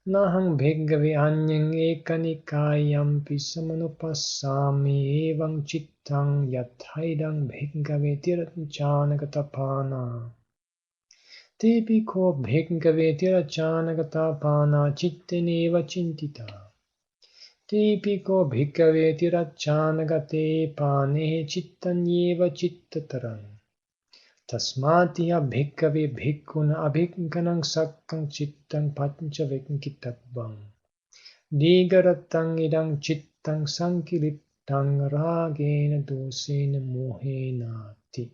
Speaker 1: Nahang bhikkhave anyang ekanikayampi samanupassami evang chittang yathaidang bhikkhave tiracchanagatapana. Tepi ko bhikkhave tiracchanagatapana chitteneva chintita. Tepi ko bhikkhave tiraccanagate pane chittanyeva chittatarang. Tasmatiya bhikkhave bhikkhuna abhinkanang sakkang chittang panchavekam kitabang. Digarattang idang chittang sankilittang chittang ragena dosena mohenati.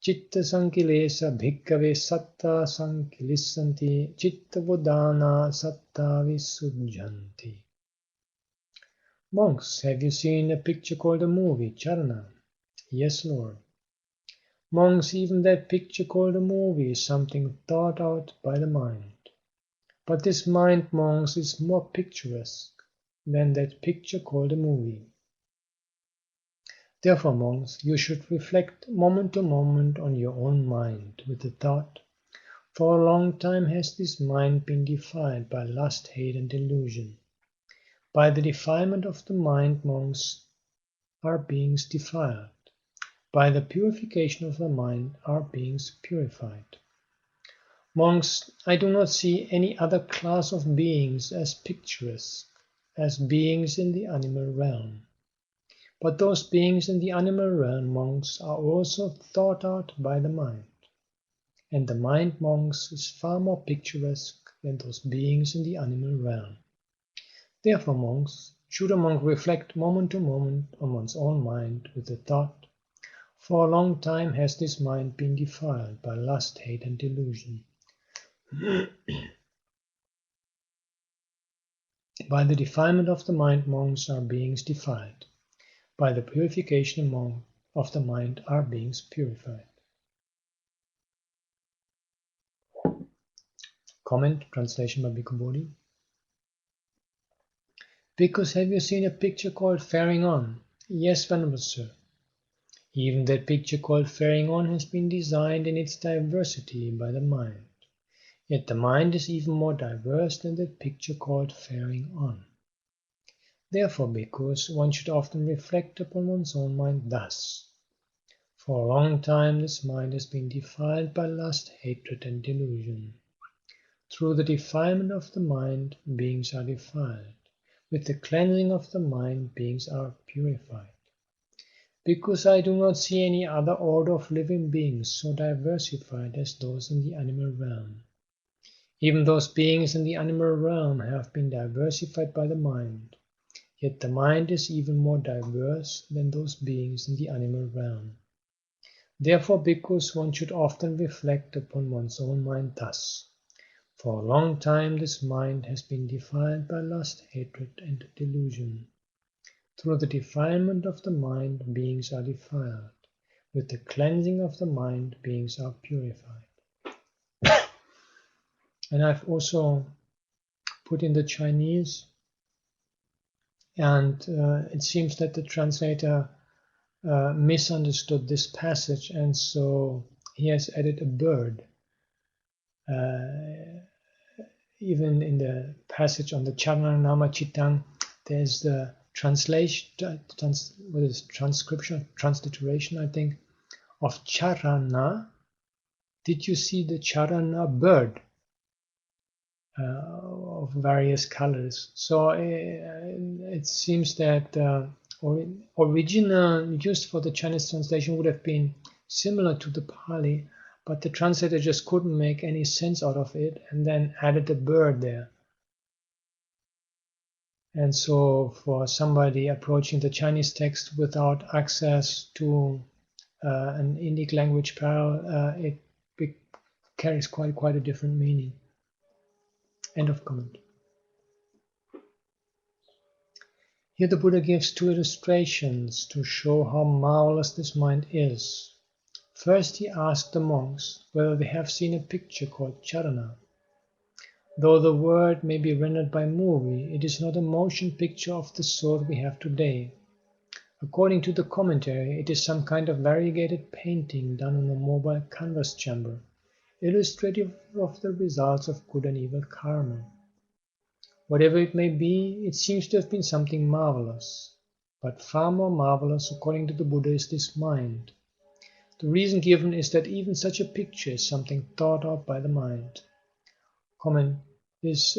Speaker 1: Chitta sankilesa bhikkave satta sankilisanti chitta vodana satta visujjanti. Monks, have you seen a picture called a movie, Charana? Yes, Lord. Monks, even that picture called a movie is something thought out by the mind. But this mind, monks, is more picturesque than that picture called a movie. Therefore, monks, you should reflect moment to moment on your own mind with the thought, for a long time has this mind been defiled by lust, hate, and delusion. By the defilement of the mind, monks, our beings defiled. By the purification of the mind, our beings purified. Monks, I do not see any other class of beings as picturesque as beings in the animal realm. But those beings in the animal realm, monks, are also thought out by the mind. And the mind, monks, is far more picturesque than those beings in the animal realm. Therefore, monks, should a monk reflect moment to moment on one's own mind with the thought, for a long time has this mind been defiled by lust, hate, and delusion. By the defilement of the mind, monks, are beings defiled. By the purification of the mind, are beings purified. Comment, translation by Bhikkhu Bodhi. Bhikkhus, have you seen a picture called Faring On? Yes, Venerable Sir. Even that picture called Faring On has been designed in its diversity by the mind. Yet the mind is even more diverse than that picture called Faring On. Therefore, bhikkhus, one should often reflect upon one's own mind thus. For a long time this mind has been defiled by lust, hatred, and delusion. Through the defilement of the mind, beings are defiled. With the cleansing of the mind, beings are purified. Because I do not see any other order of living beings so diversified as those in the animal realm. Even those beings in the animal realm have been diversified by the mind, yet the mind is even more diverse than those beings in the animal realm. Therefore, bhikkhus, one should often reflect upon one's own mind thus. For a long time this mind has been defiled by lust, hatred, and delusion. Through the defilement of the mind, beings are defiled. With the cleansing of the mind, beings are purified. And I've also put in the Chinese, and it seems that the translator misunderstood this passage, and so he has added a bird. Even in the passage on the Charana Chittang, there's the transliteration, I think, of Charana. Did you see the Charana bird of various colors? So it seems that original used for the Chinese translation would have been similar to the Pali, but the translator just couldn't make any sense out of it and then added a bird there. And so for somebody approaching the Chinese text without access to an Indic language parallel, it carries quite a different meaning. End of comment. Here the Buddha gives two illustrations to show how marvelous this mind is. First he asked the monks whether they have seen a picture called Charana. Though the word may be rendered by movie, it is not a motion picture of the sort we have today. According to the commentary, it is some kind of variegated painting done on a mobile canvas chamber, illustrative of the results of good and evil karma. Whatever it may be, it seems to have been something marvelous. But far more marvelous, according to the Buddha, is this mind. The reason given is that even such a picture is something thought out by the mind. Comment. This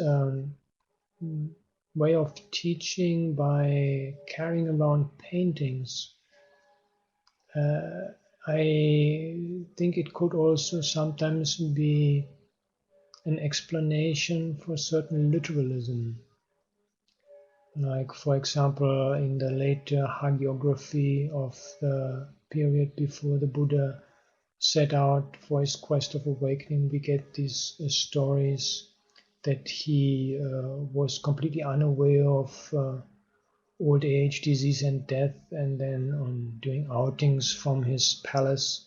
Speaker 1: way of teaching by carrying around paintings, I think it could also sometimes be an explanation for certain literalism. Like, for example, in the later hagiography of the period before the Buddha set out for his quest of awakening, we get these stories that he was completely unaware of old age, disease, and death, and then doing outings from his palace,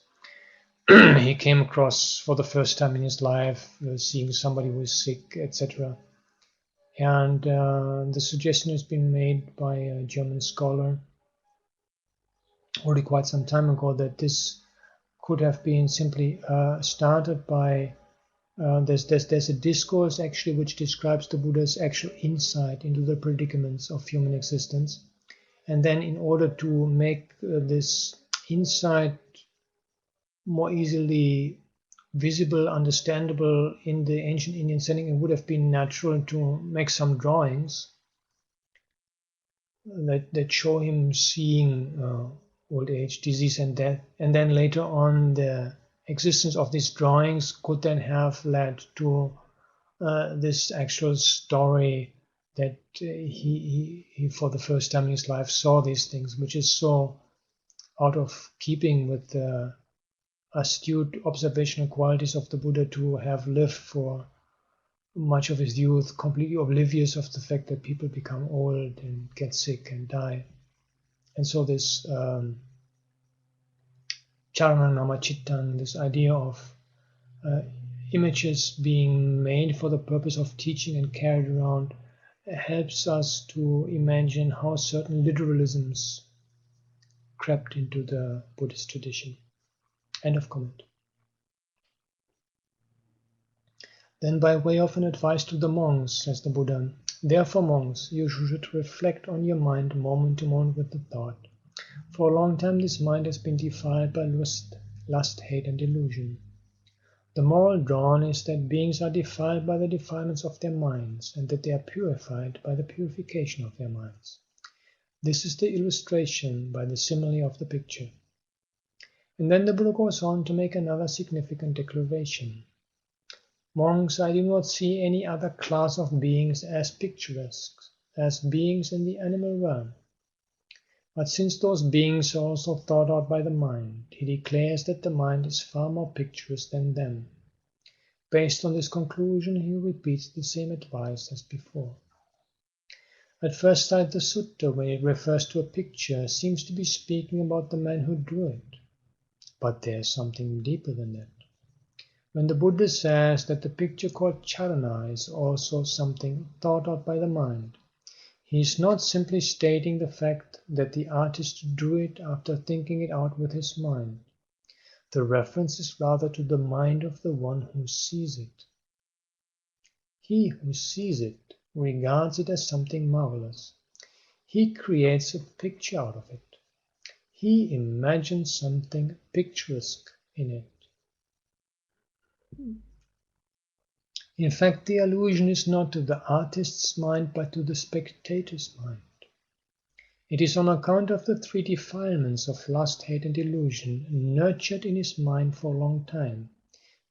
Speaker 1: he came across for the first time in his life seeing somebody who is sick, etc. And the suggestion has been made by a German scholar already quite some time ago that this could have been simply started by there's a discourse actually which describes the Buddha's actual insight into the predicaments of human existence, and then in order to make this insight more easily visible, understandable in the ancient Indian setting, it would have been natural to make some drawings that show him seeing old age, disease, and death. And then later on, the existence of these drawings could then have led to this actual story that he for the first time in his life saw these things, which is so out of keeping with the astute observational qualities of the Buddha to have lived for much of his youth completely oblivious of the fact that people become old and get sick and die. And so this Charanamachittan, this idea of images being made for the purpose of teaching and carried around, helps us to imagine how certain literalisms crept into the Buddhist tradition. End of comment. Then, by way of an advice to the monks, says the Buddha, therefore, monks, you should reflect on your mind moment to moment with the thought. For a long time this mind has been defiled by lust, hate, and delusion. The moral drawn is that beings are defiled by the defilements of their minds, and that they are purified by the purification of their minds. This is the illustration by the simile of the picture. And then the Buddha goes on to make another significant declaration. Monks, I do not see any other class of beings as picturesque, as beings in the animal realm. But since those beings are also thought out by the mind, he declares that the mind is far more picturesque than them. Based on this conclusion, he repeats the same advice as before. At first sight, the sutta, when it refers to a picture, seems to be speaking about the man who drew it. But there is something deeper than that. When the Buddha says that the picture called charana is also something thought out by the mind, he is not simply stating the fact that the artist drew it after thinking it out with his mind. The reference is rather to the mind of the one who sees it. He who sees it regards it as something marvelous. He creates a picture out of it. He imagines something picturesque in it. In fact, the allusion is not to the artist's mind, but to the spectator's mind. It is on account of the three defilements of lust, hate, and delusion, nurtured in his mind for a long time,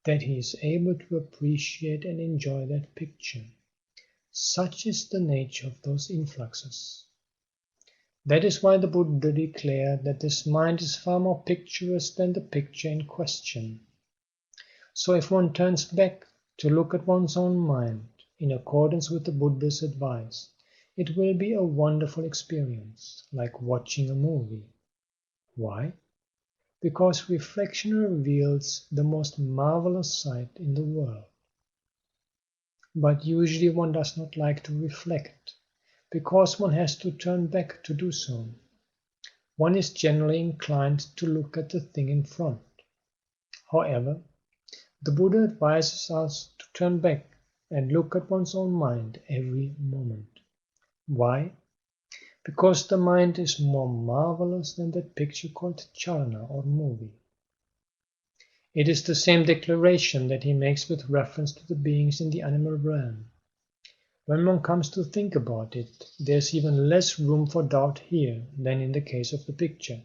Speaker 1: that he is able to appreciate and enjoy that picture. Such is the nature of those influxes. That is why the Buddha declared that this mind is far more picturesque than the picture in question. So if one turns back to look at one's own mind, in accordance with the Buddha's advice, it will be a wonderful experience, like watching a movie. Why? Because reflection reveals the most marvelous sight in the world. But usually one does not like to reflect, because one has to turn back to do so. One is generally inclined to look at the thing in front. However, the Buddha advises us to turn back and look at one's own mind every moment. Why? Because the mind is more marvelous than that picture called charana or movie. It is the same declaration that he makes with reference to the beings in the animal realm. When one comes to think about it, there's even less room for doubt here than in the case of the picture.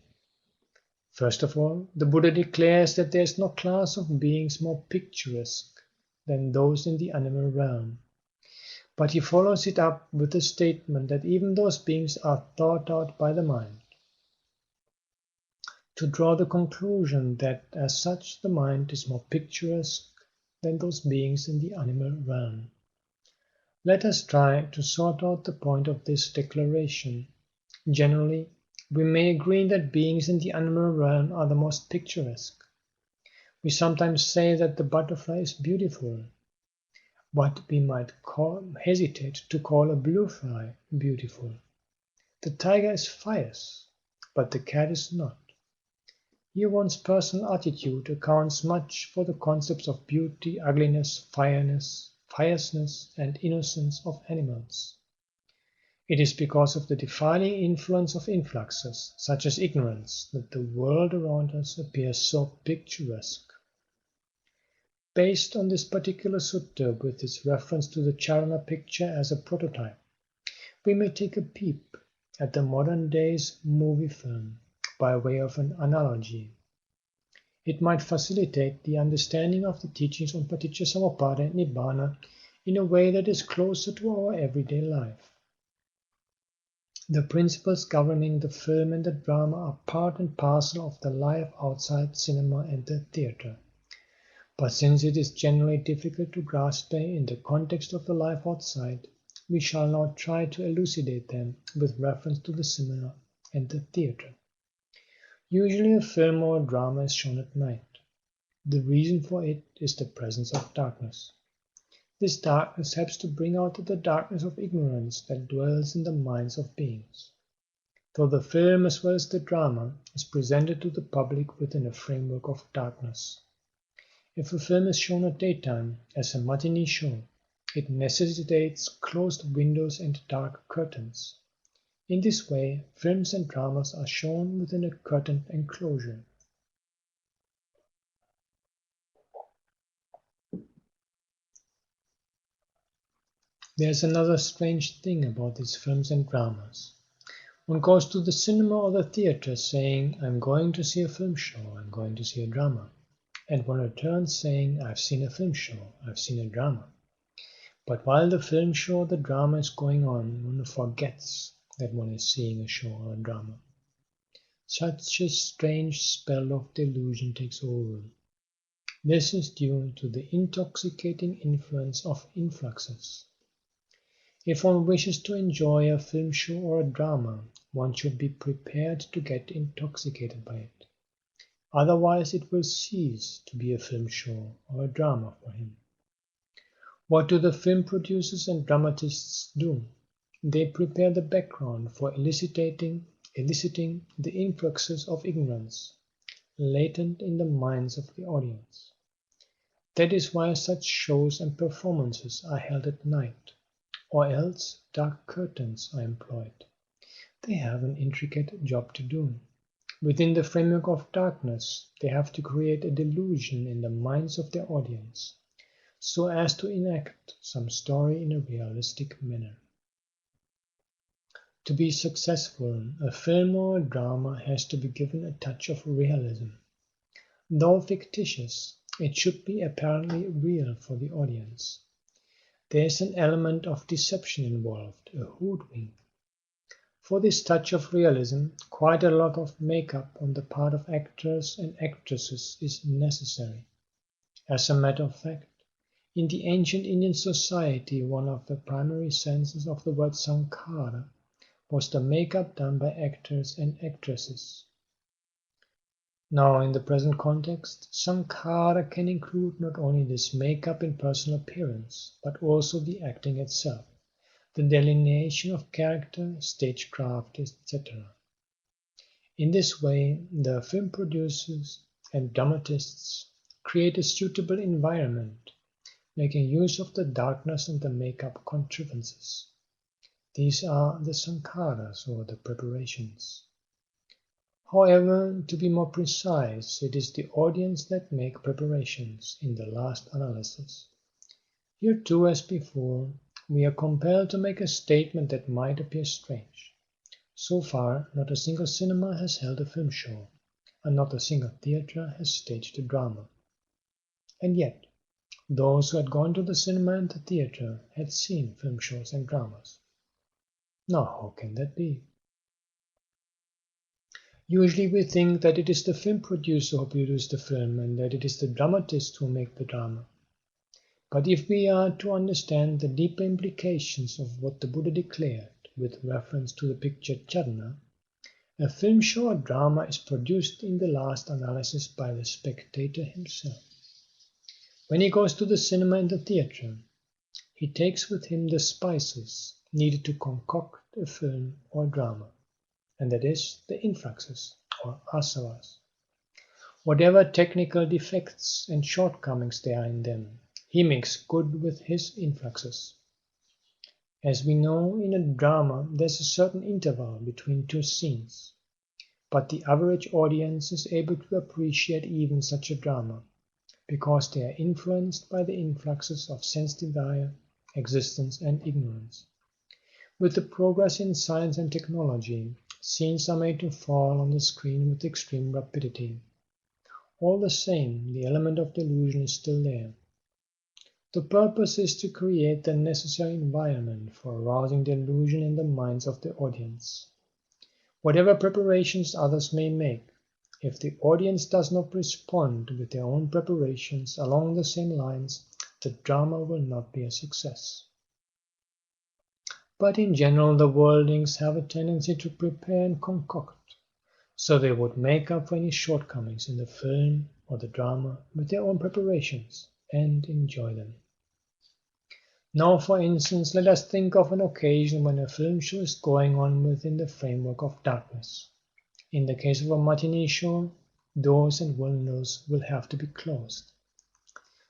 Speaker 1: First of all, the Buddha declares that there is no class of beings more picturesque than those in the animal realm. But he follows it up with the statement that even those beings are thought out by the mind, to draw the conclusion that as such the mind is more picturesque than those beings in the animal realm. Let us try to sort out the point of this declaration. Generally, we may agree that beings in the animal realm are the most picturesque. We sometimes say that the butterfly is beautiful, but we might hesitate to call a blue fly beautiful. The tiger is fierce, but the cat is not. Here one's personal attitude accounts much for the concepts of beauty, ugliness, fierceness, and innocence of animals. It is because of the defiling influence of influxes, such as ignorance, that the world around us appears so picturesque. Based on this particular sutta with its reference to the Charana picture as a prototype, we may take a peep at the modern day's movie film by way of an analogy. It might facilitate the understanding of the teachings on Paticcasamuppada and Nibbāna in a way that is closer to our everyday life. The principles governing the film and the drama are part and parcel of the life outside cinema and the theatre. But since it is generally difficult to grasp them in the context of the life outside, we shall now try to elucidate them with reference to the cinema and the theatre. Usually a film or a drama is shown at night. The reason for it is the presence of darkness. This darkness helps to bring out the darkness of ignorance that dwells in the minds of beings. Though the film as well as the drama is presented to the public within a framework of darkness. If a film is shown at daytime as a matinee show, it necessitates closed windows and dark curtains. In this way, films and dramas are shown within a curtained enclosure. There's another strange thing about these films and dramas. One goes to the cinema or the theatre saying, I'm going to see a film show, I'm going to see a drama. And one returns saying, I've seen a film show, I've seen a drama. But while the film show or the drama is going on, one forgets that one is seeing a show or a drama. Such a strange spell of delusion takes over. This is due to the intoxicating influence of influxes. If one wishes to enjoy a film show or a drama, one should be prepared to get intoxicated by it. Otherwise it will cease to be a film show or a drama for him. What do the film producers and dramatists do? They prepare the background for eliciting the influxes of ignorance latent in the minds of the audience. That is why such shows and performances are held at night, or else dark curtains are employed. They have an intricate job to do. Within the framework of darkness, they have to create a delusion in the minds of their audience, so as to enact some story in a realistic manner. To be successful, a film or a drama has to be given a touch of realism. Though fictitious, it should be apparently real for the audience. There is an element of deception involved, a hoodwink. For this touch of realism, quite a lot of makeup on the part of actors and actresses is necessary. As a matter of fact, in the ancient Indian society, one of the primary senses of the word sankhara was the makeup done by actors and actresses. Now, in the present context, sankhara can include not only this makeup in personal appearance, but also the acting itself, the delineation of character, stagecraft, etc. In this way, the film producers and dramatists create a suitable environment, making use of the darkness and the makeup contrivances. These are the sankharas, or the preparations. However, to be more precise, it is the audience that make preparations in the last analysis. Here too, as before, we are compelled to make a statement that might appear strange. So far, not a single cinema has held a film show, and not a single theatre has staged a drama. And yet, Those who had gone to the cinema and the theatre had seen film shows and dramas. Now, how can that be? Usually we think that it is the film producer who produced the film and that it is the dramatist who make the drama. But if we are to understand the deeper implications of what the Buddha declared with reference to the picture Charana, a film show or drama is produced in the last analysis by the spectator himself. When he goes to the cinema and the theatre, he takes with him the spices needed to concoct a film or drama, and that is the influxes or asavas. Whatever technical defects and shortcomings there are in them, he makes good with his influxes. As we know, in a drama there's a certain interval between two scenes, but the average audience is able to appreciate even such a drama, because they are influenced by the influxes of sense desire, existence and ignorance. With the progress in science and technology, scenes are made to fall on the screen with extreme rapidity. All the same, the element of delusion is still there. The purpose is to create the necessary environment for arousing delusion in the minds of the audience. Whatever preparations others may make, if the audience does not respond with their own preparations along the same lines, the drama will not be a success. But in general, the worldlings have a tendency to prepare and concoct, so they would make up for any shortcomings in the film or the drama with their own preparations and enjoy them. Now, for instance, let us think of an occasion when a film show is going on within the framework of darkness. In the case of a matinee show, doors and windows will have to be closed.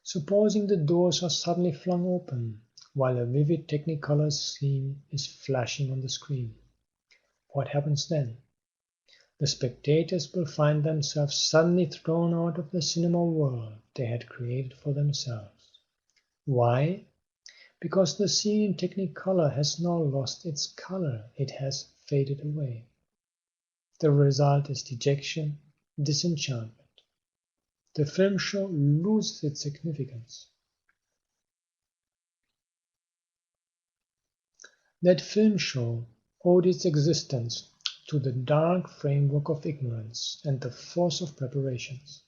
Speaker 1: Supposing the doors are suddenly flung open while a vivid technicolor scene is flashing on the screen. What happens then? The spectators will find themselves suddenly thrown out of the cinema world they had created for themselves. Why? Because the scene in technicolor has now lost its color, it has faded away. The result is dejection, disenchantment. The film show loses its significance. That film show owed its existence to the dark framework of ignorance and the force of preparations.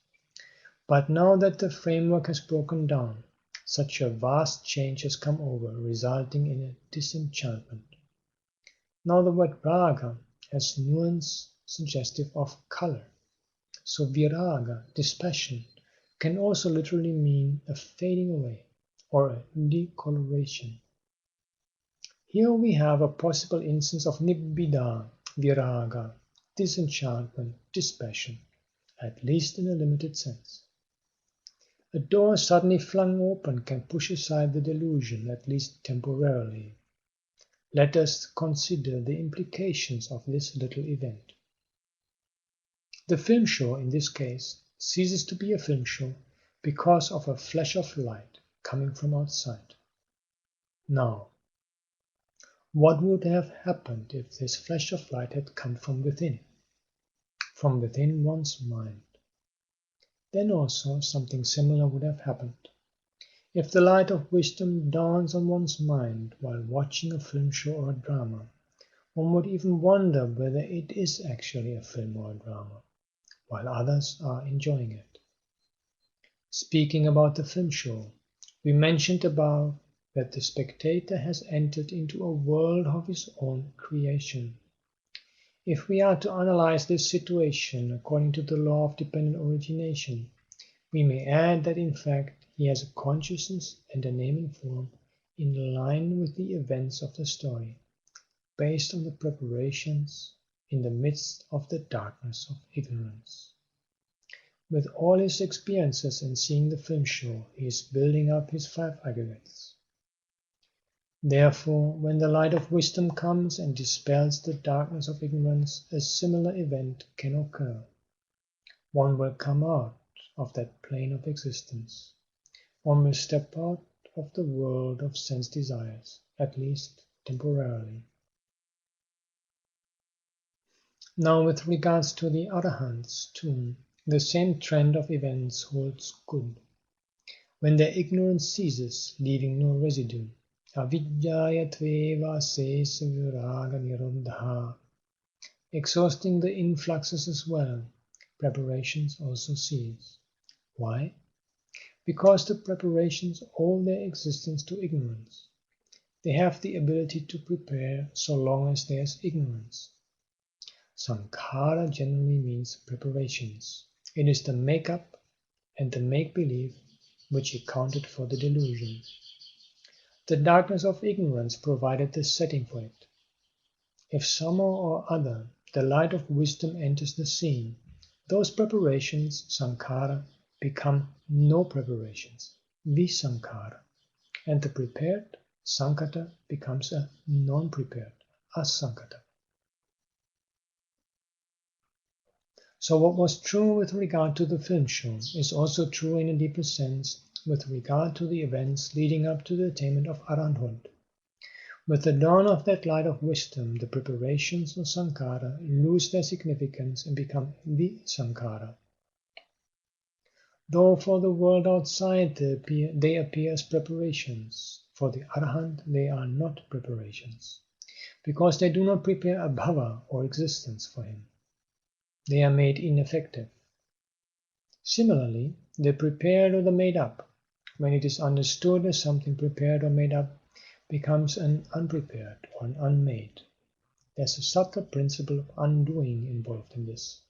Speaker 1: But now that the framework has broken down, such a vast change has come over, resulting in a disenchantment. Now the word raga has nuance suggestive of color, so viraga, dispassion, can also literally mean a fading away or a decoloration. Here we have a possible instance of Nibbāna, viraga, disenchantment, dispassion, at least in a limited sense. A door suddenly flung open can push aside the delusion, at least temporarily. Let us consider the implications of this little event. The film show, in this case, ceases to be a film show because of a flash of light coming from outside. Now, what would have happened if this flash of light had come from within one's mind? Then also something similar would have happened. If the light of wisdom dawns on one's mind while watching a film show or a drama, one would even wonder whether it is actually a film or a drama, while others are enjoying it. Speaking about the film show, we mentioned above that the spectator has entered into a world of his own creation. If we are to analyze this situation according to the law of dependent origination, we may add that in fact he has a consciousness and a naming form in line with the events of the story, based on the preparations in the midst of the darkness of ignorance. With all his experiences in seeing the film show, he is building up his 5 aggregates. Therefore, when the light of wisdom comes and dispels the darkness of ignorance, a similar event can occur. One will come out of that plane of existence. One will step out of the world of sense desires, at least temporarily. Now, with regards to the Arahants, too, the same trend of events holds good. when their ignorance ceases, leaving no residue. Avidyaya tveva sesa viraga nirodha. Exhausting the influxes as well, preparations also cease. Why? Because the preparations owe their existence to ignorance. They have the ability to prepare so long as there is ignorance. Sankhara generally means preparations. It is the make-up and the make-believe which accounted for the delusion. The darkness of ignorance provided the setting for it. If somehow or other the light of wisdom enters the scene, those preparations, sankhara, become no preparations, visankhara, and the prepared, sankata, becomes a non-prepared, asankata. So what was true with regard to the film show is also true in a deeper sense with regard to the events leading up to the attainment of arahanthood. With the dawn of that light of wisdom, the preparations of sankhara lose their significance and become visankhara. Though for the world outside they appear as preparations, for the arahant they are not preparations, because they do not prepare a bhava or existence for him. They are made ineffective. Similarly, the prepared or the made up, when it is understood as something prepared or made up, becomes an unprepared or an unmade. There's a subtle principle of undoing involved in this.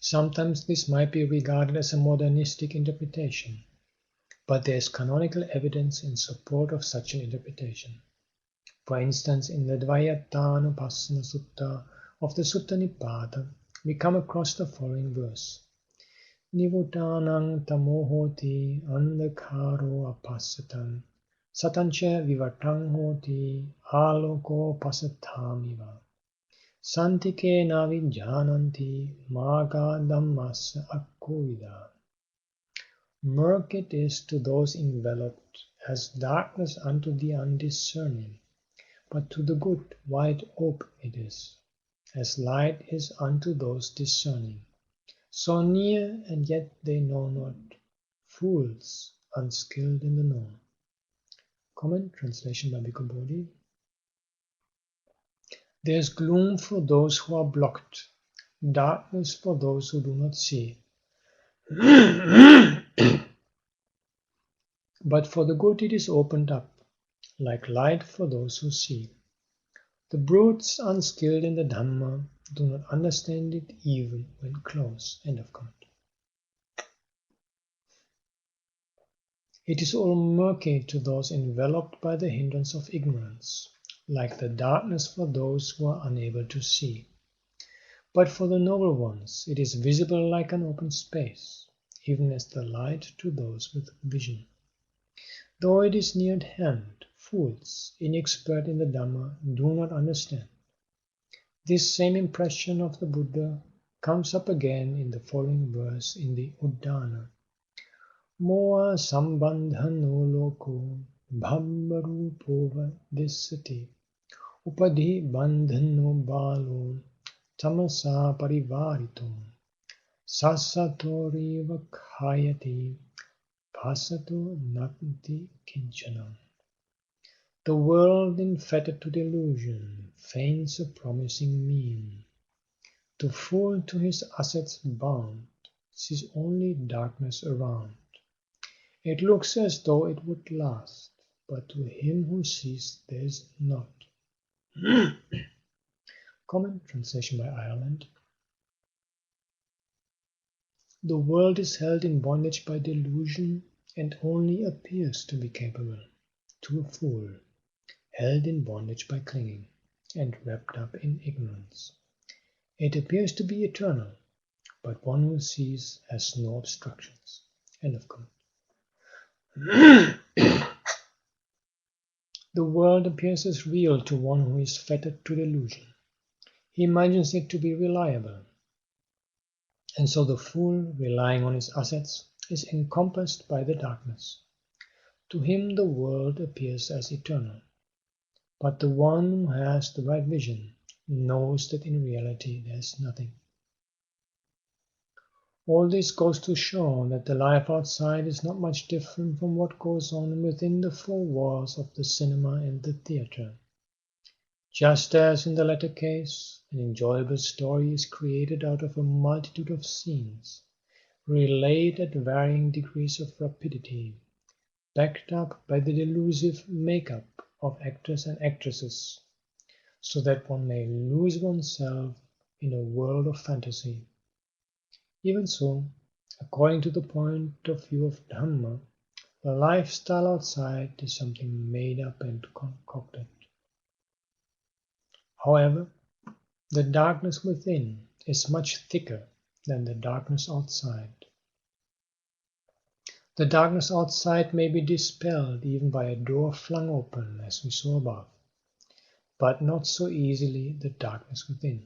Speaker 1: Sometimes this might be regarded as a modernistic interpretation, but there is canonical evidence in support of such an interpretation. For instance, in the Dvayattanupassana Sutta of the Sutta Nibbāna, we come across the following verse. Nivuttanang tamohoti andhakaro apassatan satancha vivartang hoti aloko pasatamiva santike navijananti maga dhammasa akkovida. Murk it is to those enveloped as darkness unto the undiscerning, but to the good wide open it is, as light is unto those discerning. So near, and yet they know not, fools, unskilled in the known. Comment, translation by Bhikkhu Bodhi. There is gloom for those who are blocked, darkness for those who do not see. But for the good it is opened up, like light for those who see. The brutes, unskilled in the Dhamma, do not understand it even when close. End of comment. It is all murky to those enveloped by the hindrance of ignorance, like the darkness for those who are unable to see. But for the noble ones it is visible like an open space, even as the light to those with vision. Though it is near at hand, fools, inexpert in the Dhamma, do not understand. This same impression of the Buddha comes up again in the following verse in the Uddana. Moha sambandhano loko bhabbarupova dissati upadhi bandhano balo tamasa parivarito sasatori vakhayati pasato nanti kinchanam. The world infettered to delusion feigns a promising mean. The fool to his assets bound sees only darkness around. It looks as though it would last, but to him who sees there is not. Comment, translation by Ireland. The world is held in bondage by delusion and only appears to be capable, to a fool, held in bondage by clinging and wrapped up in ignorance. It appears to be eternal, but one who sees has no obstructions. End of comment. The world appears as real to one who is fettered to delusion. He imagines it to be reliable, and so the fool, relying on his assets, is encompassed by the darkness. To him the world appears as eternal, but the one who has the right vision knows that in reality there is nothing. All this goes to show that the life outside is not much different from what goes on within the four walls of the cinema and the theatre. Just as in the latter case, an enjoyable story is created out of a multitude of scenes, relayed at varying degrees of rapidity, backed up by the delusive make-up of actors and actresses, so that one may lose oneself in a world of fantasy. Even so, according to the point of view of Dhamma, the lifestyle outside is something made up and concocted. However, the darkness within is much thicker than the darkness outside. The darkness outside may be dispelled even by a door flung open, as we saw above, but not so easily the darkness within.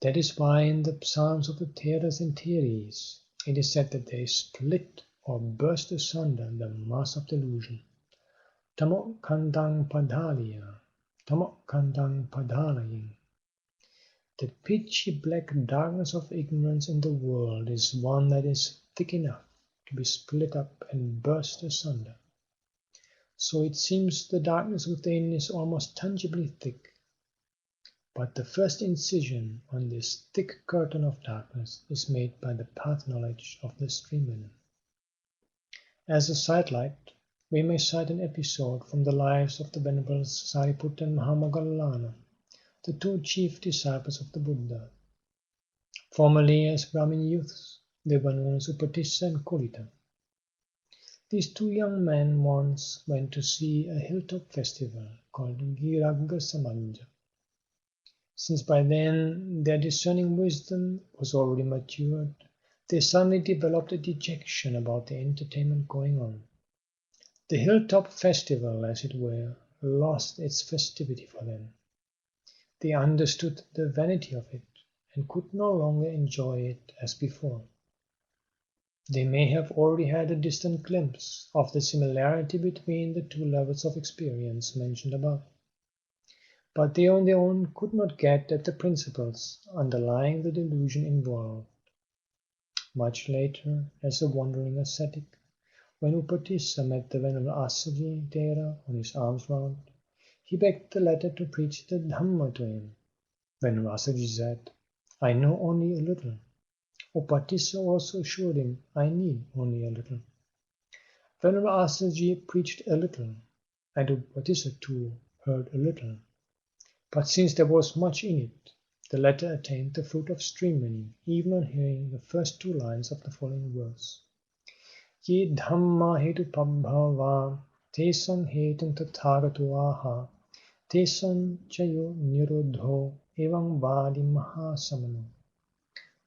Speaker 1: That is why in the Psalms of the Theras and Theres it is said that they split or burst asunder the mass of delusion. Tamok kandang padhaliya, tamok kandang padhalaying. The pitchy black darkness of ignorance in the world is one that is thick enough to be split up and burst asunder. So it seems the darkness within is almost tangibly thick. But the first incision on this thick curtain of darkness is made by the path knowledge of the streamlinner. As a sidelight, we may cite an episode from the lives of the Venerable Sariputta and Mahamoggalana, the two chief disciples of the Buddha. Formerly as Brahmin youths, they were known as Upatissa and Kulita. These two young men once went to see a hilltop festival called Giragga Samanja. Since by then their discerning wisdom was already matured, they suddenly developed a dejection about the entertainment going on. The hilltop festival, as it were, lost its festivity for them. They understood the vanity of it and could no longer enjoy it as before. They may have already had a distant glimpse of the similarity between the two levels of experience mentioned above, but they on their own could not get at the principles underlying the delusion involved. Much later, as a wandering ascetic, when Upatissa met the Venerable Assaji Thera on his alms round, he begged the latter to preach the Dhamma to him. Venerable Assaji said, "I know only a little." Upatissa also assured him, "I need only a little." Venerable Assaji preached a little, and Upatissa too heard a little. But since there was much in it, the latter attained the fruit of stream-winning, even on hearing the first two lines of the following verse. Ye dhamma hetu pabhava, tesam hetum tathagato aha, tesam chayo nirodho, evam vadi mahasamano.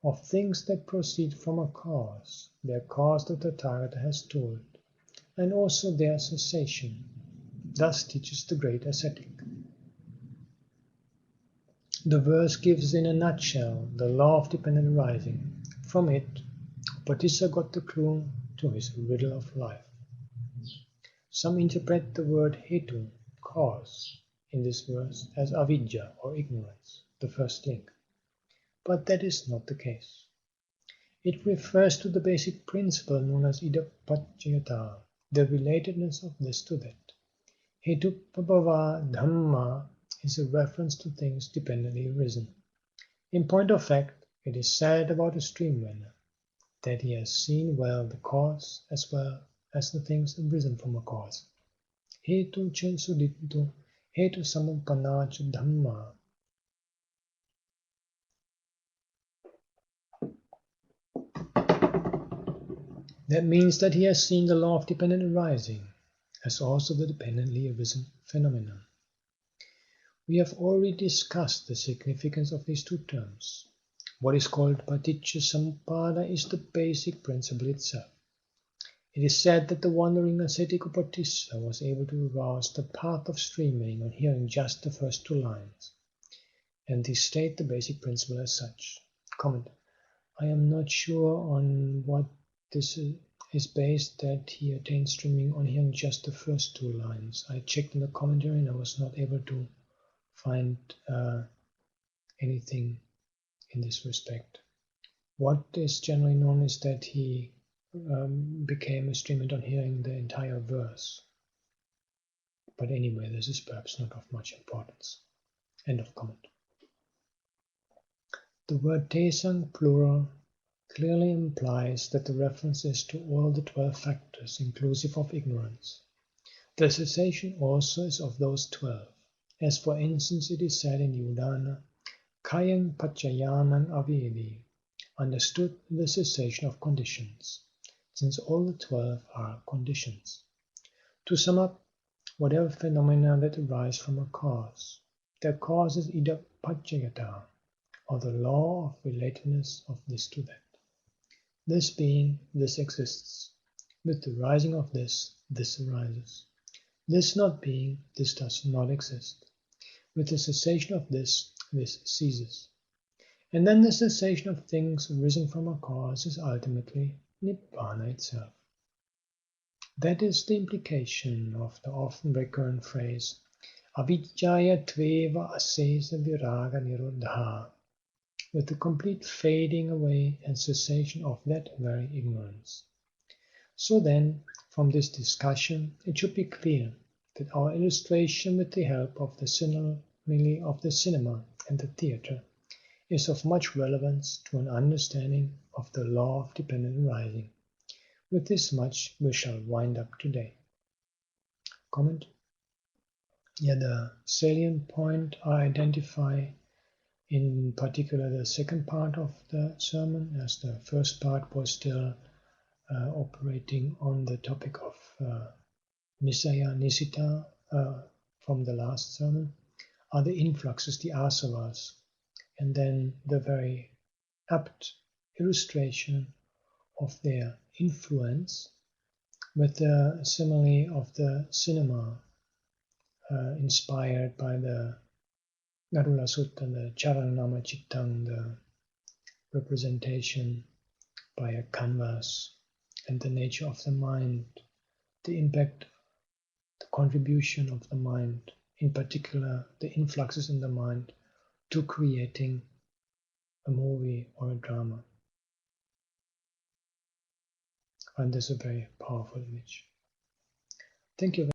Speaker 1: Of things that proceed from a cause, their cause the Tathagata has told, and also their cessation. Thus teaches the great ascetic. The verse gives in a nutshell the law of dependent arising. From it, Upatissa got the clue to his riddle of life. Some interpret the word hetu, cause, in this verse as avidya or ignorance, the first link. But that is not the case. It refers to the basic principle known as idappaccayata, the relatedness of this to that. Hetupabhava dhamma is a reference to things dependently arisen. In point of fact, it is said about a stream-winner that he has seen well the cause as well as the things arisen from a cause. Hetu cha sudittu, hetu samuppanna cha dhamma. That means that he has seen the law of dependent arising, as also the dependently arisen phenomenon. We have already discussed the significance of these two terms. What is called paticca samuppada is the basic principle itself. It is said that the wandering ascetic Upatissa was able to arouse the path of streaming on hearing just the first two lines, and they state the basic principle as such. Comment. I am not sure on what this is based that he attained streaming on hearing just the first two lines. I checked in the commentary and I was not able to find anything in this respect. What is generally known is that he became a streamlet on hearing the entire verse. But anyway, this is perhaps not of much importance. End of comment. The word tesang plural clearly implies that the reference is to all the 12 factors inclusive of ignorance. The cessation also is of those 12, as for instance it is said in Nibbāna, kayang paccayānaṁ avedi, understood the cessation of conditions, since all the 12 are conditions. To sum up, whatever phenomena that arise from a cause, their cause is either paccayata, or the law of relatedness of this to that. This being, this exists. With the rising of this, this arises. This not being, this does not exist. With the cessation of this, this ceases. And then the cessation of things arisen from a cause is ultimately Nibbāna itself. That is the implication of the often recurrent phrase avijjaya tveva asesa viraga nirodha, with the complete fading away and cessation of that very ignorance. So then, from this discussion, it should be clear that our illustration with the help of the simile of the cinema and the theatre is of much relevance to an understanding of the law of dependent arising. With this much we shall wind up today. Comment? Yeah, the salient point I identify in particular the second part of the sermon, as the first part was still operating on the topic of Nisaya Nisita from the last sermon, are the influxes, the asavas, and then the very apt illustration of their influence with the simile of the cinema inspired by the Garula Sutta, the Charanama Chittang, the representation by a canvas, and the nature of the mind, the impact, the contribution of the mind, in particular the influxes in the mind, to creating a movie or a drama. I find this a very powerful image. Thank you.